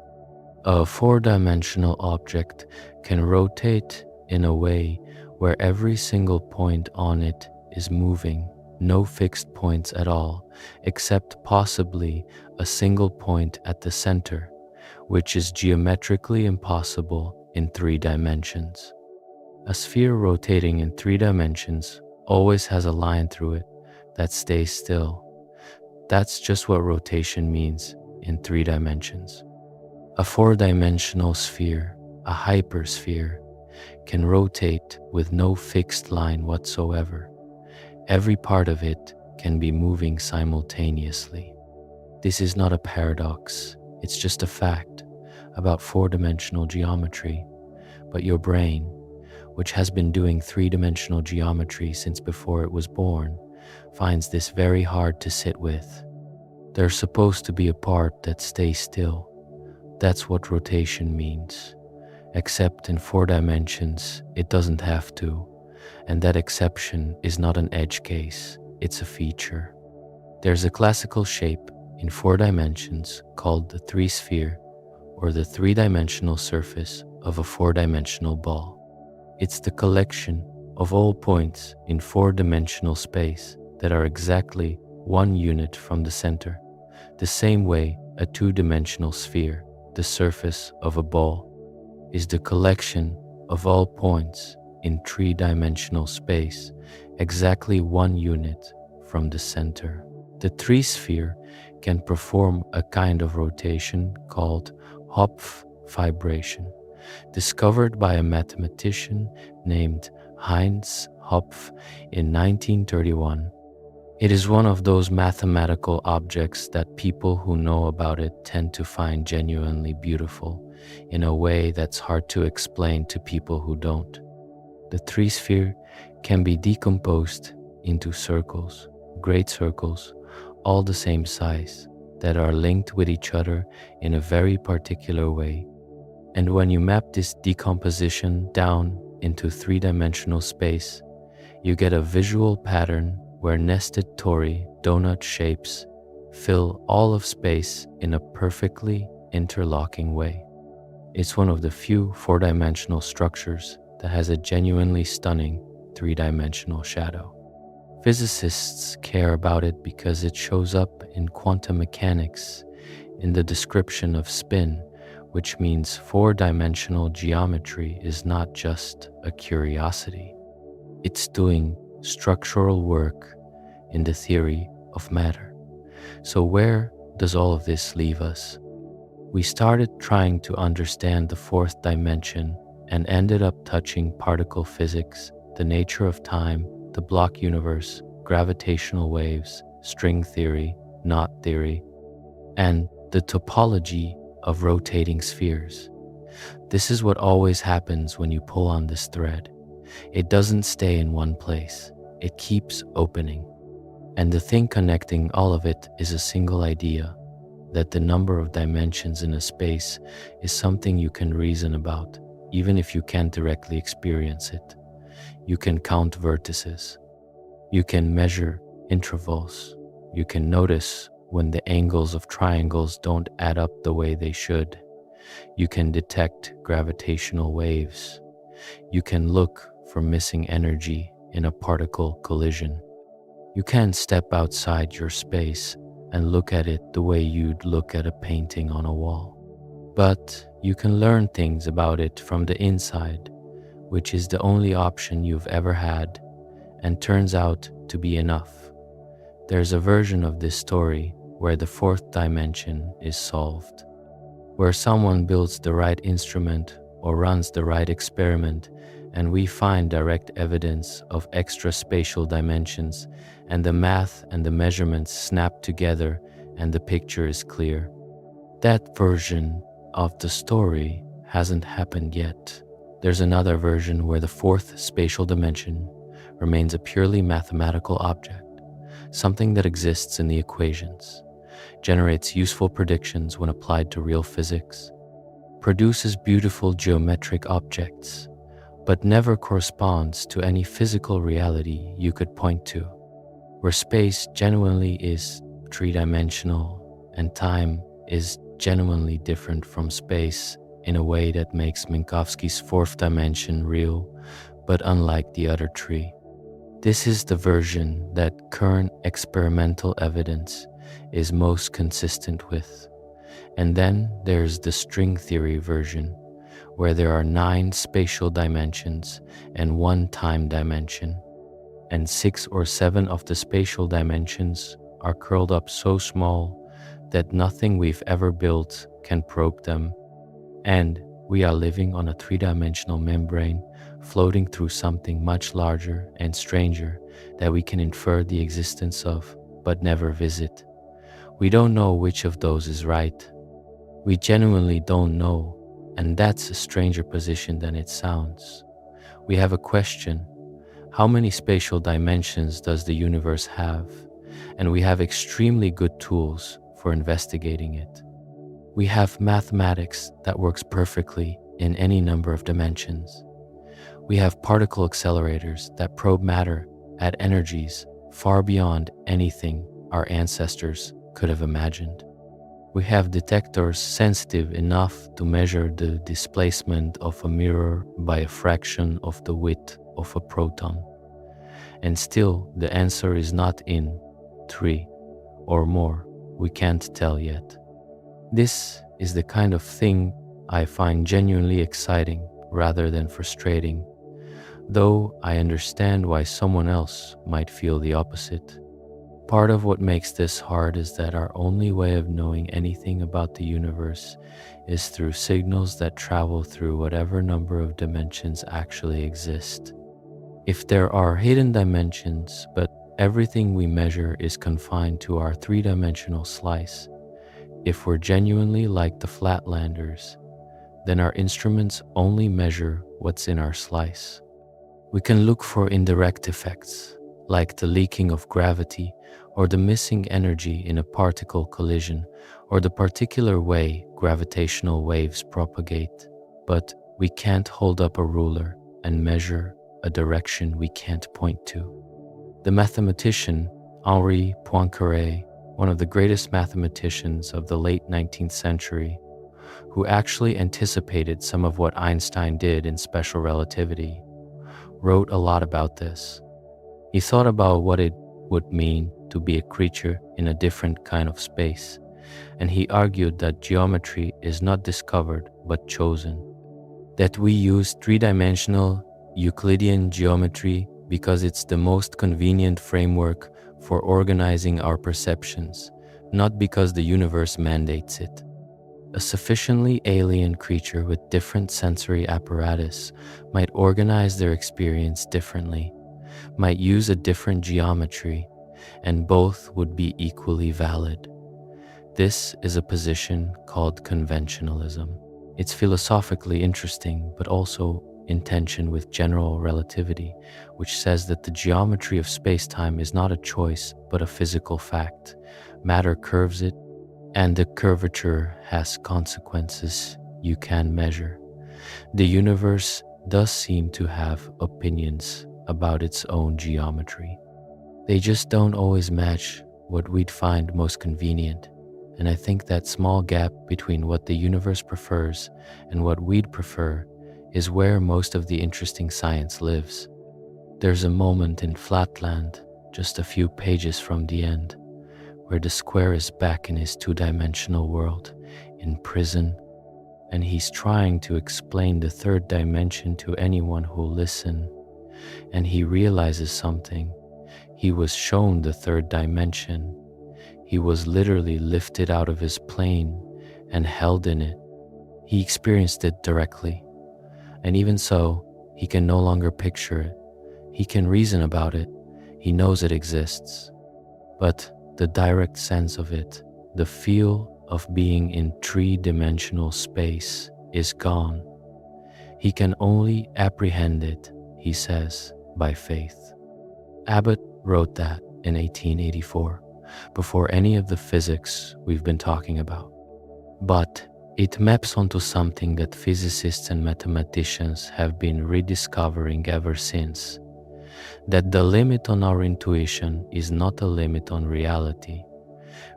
A 4-dimensional object can rotate in a way where every single point on it is moving, no fixed points at all, except possibly a single point at the center, which is geometrically impossible in 3 dimensions. A sphere rotating in 3 dimensions always has a line through it that stays still. That's just what rotation means in 3 dimensions. A 4-dimensional sphere, a hypersphere, can rotate with no fixed line whatsoever. Every part of it can be moving simultaneously. This is not a paradox, it's just a fact about 4-dimensional geometry. but your brain, which has been doing three-dimensional geometry since before it was born, finds this very hard to sit with. There's supposed to be a part that stays still. That's what rotation means. Except in 4 dimensions, it doesn't have to, and that exception is not an edge case, it's a feature. There's a classical shape in 4 dimensions called the 3-sphere, or the 3-dimensional surface of a 4-dimensional ball. It's the collection of all points in 4-dimensional space that are exactly 1 unit from the center, the same way a 2-dimensional sphere, the surface of a ball, is the collection of all points in 3-dimensional space, exactly 1 unit from the center. The 3-sphere can perform a kind of rotation called Hopf vibration, discovered by a mathematician named Heinz Hopf in 1931. It is one of those mathematical objects that people who know about it tend to find genuinely beautiful in a way that's hard to explain to people who don't. The 3-sphere can be decomposed into circles, great circles, all the same size, that are linked with each other in a very particular way. And when you map this decomposition down into 3-dimensional space, you get a visual pattern where nested tori donut shapes fill all of space in a perfectly interlocking way. It's one of the few 4-dimensional structures that has a genuinely stunning 3-dimensional shadow. Physicists care about it because it shows up in quantum mechanics in the description of spin, which means 4-dimensional geometry is not just a curiosity. It's doing structural work in the theory of matter. So where does all of this leave us? We started trying to understand the 4th dimension and ended up touching particle physics, the nature of time, the block universe, gravitational waves, string theory, knot theory, and the topology of rotating spheres. This is what always happens when you pull on this thread. It doesn't stay in one place. It keeps opening. And the thing connecting all of it is a single idea, that the number of dimensions in a space is something you can reason about, even if you can't directly experience it. You can count vertices. You can measure intervals. You can notice when the angles of triangles don't add up the way they should. You can detect gravitational waves. You can look for missing energy in a particle collision. You can step outside your space and look at it the way you'd look at a painting on a wall. But you can learn things about it from the inside, which is the only option you've ever had, and turns out to be enough. There's a version of this story where the 4th dimension is solved, where someone builds the right instrument or runs the right experiment, and we find direct evidence of extra spatial dimensions, and the math and the measurements snap together and the picture is clear. That version of the story hasn't happened yet. There's another version where the 4th spatial dimension remains a purely mathematical object, something that exists in the equations, generates useful predictions when applied to real physics, produces beautiful geometric objects, but never corresponds to any physical reality you could point to, where space genuinely is 3-dimensional and time is genuinely different from space in a way that makes Minkowski's 4th dimension real, but unlike the other 3. This is the version that current experimental evidence is most consistent with. And then there's the string theory version, where there are 9 spatial dimensions and 1 time dimension, and 6 or 7 of the spatial dimensions are curled up so small that nothing we've ever built can probe them, and we are living on a 3-dimensional membrane floating through something much larger and stranger that we can infer the existence of but never visit. We don't know which of those is right. We genuinely don't know, And that's a stranger position than it sounds. We have a question: how many spatial dimensions does the universe have? And we have extremely good tools for investigating it. We have mathematics that works perfectly in any number of dimensions. We have particle accelerators that probe matter at energies far beyond anything our ancestors could have imagined. We have detectors sensitive enough to measure the displacement of a mirror by a fraction of the width of a proton. And still, the answer is not in 3 or more. We can't tell yet. This is the kind of thing I find genuinely exciting rather than frustrating, though I understand why someone else might feel the opposite. Part of what makes this hard is that our only way of knowing anything about the universe is through signals that travel through whatever number of dimensions actually exist. If there are hidden dimensions, but everything we measure is confined to our three-dimensional slice, if we're genuinely like the Flatlanders, then our instruments only measure what's in our slice. We can look for indirect effects, like the leaking of gravity or the missing energy in a particle collision or the particular way gravitational waves propagate, but we can't hold up a ruler and measure a direction we can't point to. The mathematician Henri Poincaré, one of the greatest mathematicians of the late 19th century, who actually anticipated some of what Einstein did in special relativity, wrote a lot about this. He thought about what it would mean to be a creature in a different kind of space, and he argued that geometry is not discovered but chosen, that we use three-dimensional Euclidean geometry because it's the most convenient framework for organizing our perceptions, not because the universe mandates it. A sufficiently alien creature with different sensory apparatus might organize their experience differently, might use a different geometry, and both would be equally valid. This is a position called conventionalism. It's philosophically interesting, but also in tension with general relativity, which says that the geometry of spacetime is not a choice, but a physical fact. Matter curves it, and the curvature has consequences you can measure. The universe does seem to have opinions about its own geometry. They just don't always match what we'd find most convenient. And I think that small gap between what the universe prefers and what we'd prefer is where most of the interesting science lives. There's a moment in Flatland, just a few pages from the end, where the square is back in his two-dimensional world, in prison, and he's trying to explain the third dimension to anyone who'll listen. And he realizes something. He was shown the third dimension. He was literally lifted out of his plane and held in it. He experienced it directly. And even so, he can no longer picture it. He can reason about it. He knows it exists. But the direct sense of it, the feel of being in three-dimensional space, is gone. He can only apprehend it, he says, by faith. Abbott wrote that in 1884, before any of the physics we've been talking about. But it maps onto something that physicists and mathematicians have been rediscovering ever since, that the limit on our intuition is not a limit on reality.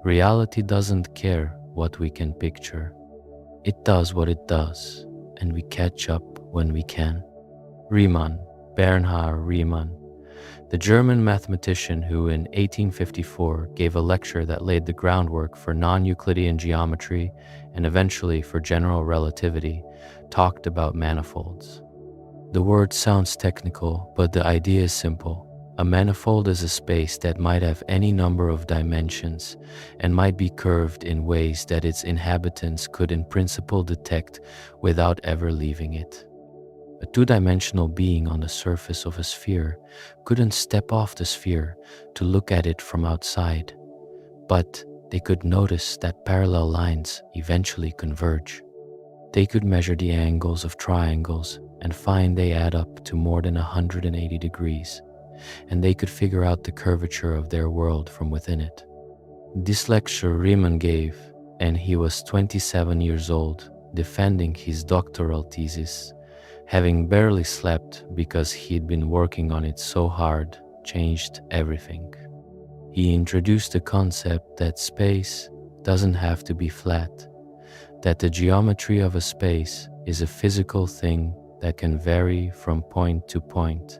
Reality doesn't care what we can picture. It does what it does, and we catch up when we can. Bernhard Riemann, the German mathematician who in 1854 gave a lecture that laid the groundwork for non-Euclidean geometry and eventually for general relativity, talked about manifolds. The word sounds technical, but the idea is simple. A manifold is a space that might have any number of dimensions and might be curved in ways that its inhabitants could in principle detect without ever leaving it. A two-dimensional being on the surface of a sphere couldn't step off the sphere to look at it from outside, but they could notice that parallel lines eventually converge. They could measure the angles of triangles and find they add up to more than 180 degrees, and they could figure out the curvature of their world from within it. This lecture Riemann gave, and he was 27 years old, defending his doctoral thesis, having barely slept because he'd been working on it so hard, changed everything. He introduced the concept that space doesn't have to be flat, that the geometry of a space is a physical thing that can vary from point to point,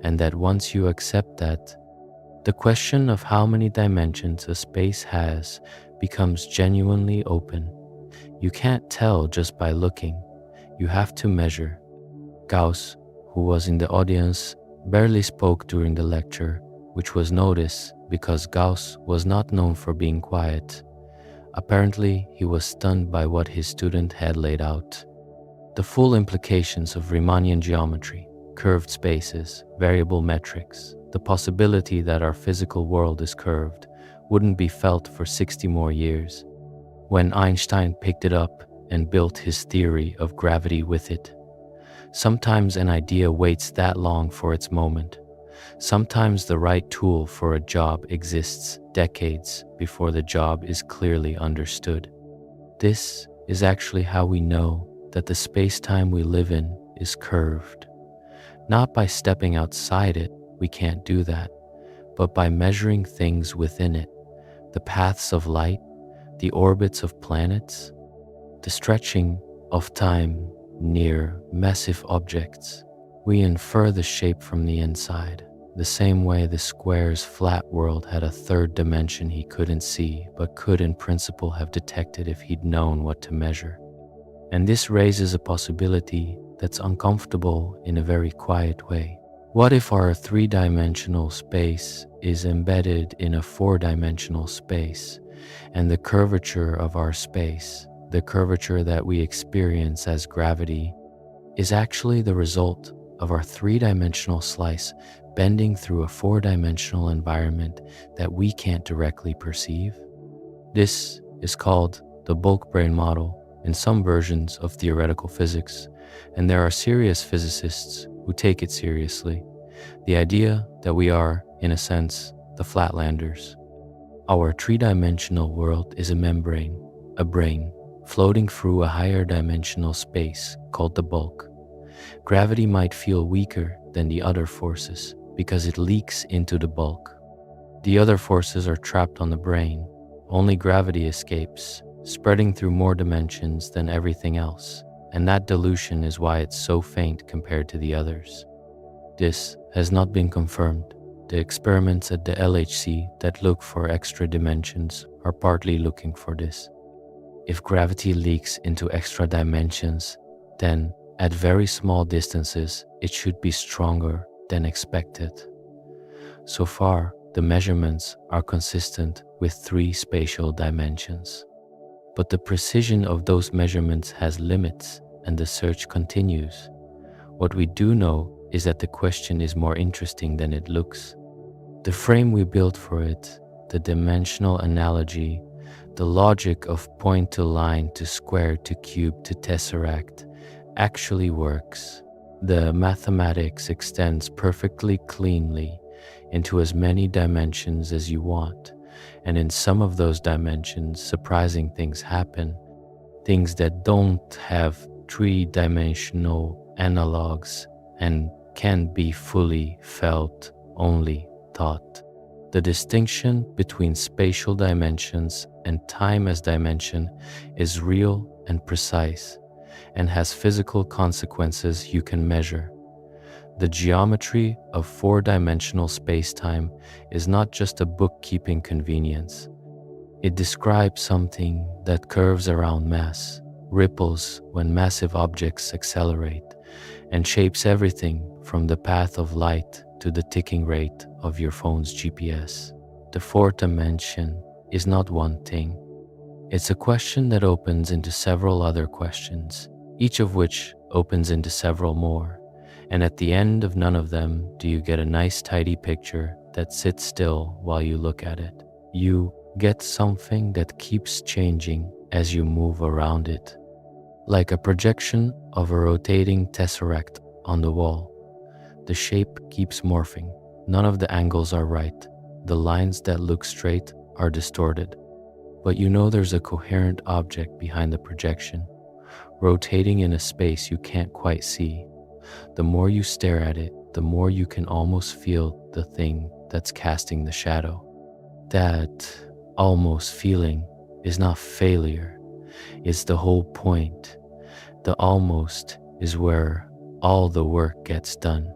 and that once you accept that, the question of how many dimensions a space has becomes genuinely open. You can't tell just by looking, you have to measure. Gauss, who was in the audience, barely spoke during the lecture, which was noticed because Gauss was not known for being quiet. Apparently, he was stunned by what his student had laid out. The full implications of Riemannian geometry, curved spaces, variable metrics, the possibility that our physical world is curved, wouldn't be felt for 60 more years, when Einstein picked it up and built his theory of gravity with it. Sometimes an idea waits that long for its moment. Sometimes the right tool for a job exists decades before the job is clearly understood. This is actually how we know that the space-time we live in is curved. Not by stepping outside it, we can't do that, but by measuring things within it, the paths of light, the orbits of planets, the stretching of time near massive objects. We infer the shape from the inside, the same way the square's flat world had a third dimension he couldn't see, but could in principle have detected if he'd known what to measure. And this raises a possibility that's uncomfortable in a very quiet way. What if our three-dimensional space is embedded in a four-dimensional space, and the curvature of our space, the curvature that we experience as gravity, is actually the result of our three-dimensional slice bending through a four-dimensional environment that we can't directly perceive? This is called the bulk brain model in some versions of theoretical physics, and there are serious physicists who take it seriously. The idea that we are, in a sense, the Flatlanders. Our three-dimensional world is a membrane, a brain, floating through a higher dimensional space called the bulk. Gravity might feel weaker than the other forces because it leaks into the bulk. The other forces are trapped on the brain. Only gravity escapes, spreading through more dimensions than everything else, and that dilution is why it's so faint compared to the others. This has not been confirmed. The experiments at the LHC that look for extra dimensions are partly looking for this. If gravity leaks into extra dimensions, then at very small distances, it should be stronger than expected. So far, the measurements are consistent with three spatial dimensions. But the precision of those measurements has limits, and the search continues. What we do know is that the question is more interesting than it looks. The frame we built for it, the dimensional analogy, the logic of point to line to square to cube to tesseract actually works. The mathematics extends perfectly cleanly into as many dimensions as you want, and in some of those dimensions surprising things happen, things that don't have three-dimensional analogs and can be fully felt, only thought. The distinction between spatial dimensions and time as dimension is real and precise, and has physical consequences you can measure. The geometry of four-dimensional space-time is not just a bookkeeping convenience. It describes something that curves around mass, ripples when massive objects accelerate, and shapes everything from the path of light to the ticking rate of your phone's GPS. The fourth dimension is not one thing. It's a question that opens into several other questions, each of which opens into several more. And at the end of none of them do you get a nice tidy picture that sits still while you look at it. You get something that keeps changing as you move around it. like a projection of a rotating tesseract on the wall. The shape keeps morphing. None of the angles are right. The lines that look straight are distorted. But you know there's a coherent object behind the projection, rotating in a space you can't quite see. The more you stare at it, the more you can almost feel the thing that's casting the shadow. That almost feeling is not failure, it's the whole point. The almost is where all the work gets done.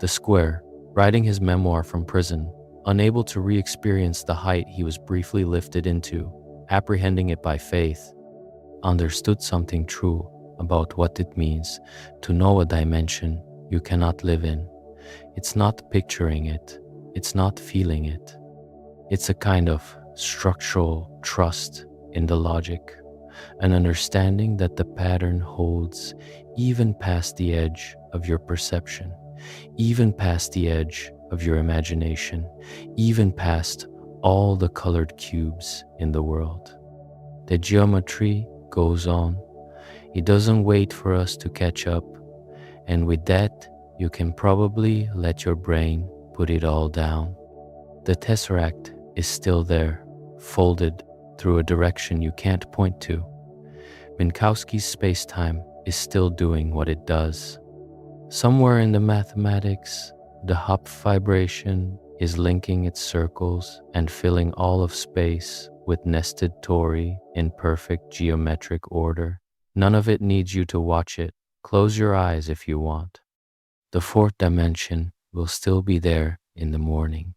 The square, writing his memoir from prison, unable to re-experience the height he was briefly lifted into, apprehending it by faith, understood something true about what it means to know a dimension you cannot live in. It's not picturing it, it's not feeling it. It's a kind of structural trust in the logic, an understanding that the pattern holds even past the edge of your perception, even past the edge of your imagination, even past all the colored cubes in the world. The geometry goes on. It doesn't wait for us to catch up, and with that, you can probably let your brain put it all down. The tesseract is still there, folded through a direction you can't point to. Minkowski's spacetime is still doing what it does. Somewhere in the mathematics, the Hopf vibration is linking its circles and filling all of space with nested tori in perfect geometric order. None of it needs you to watch it. Close your eyes if you want. The fourth dimension will still be there in the morning.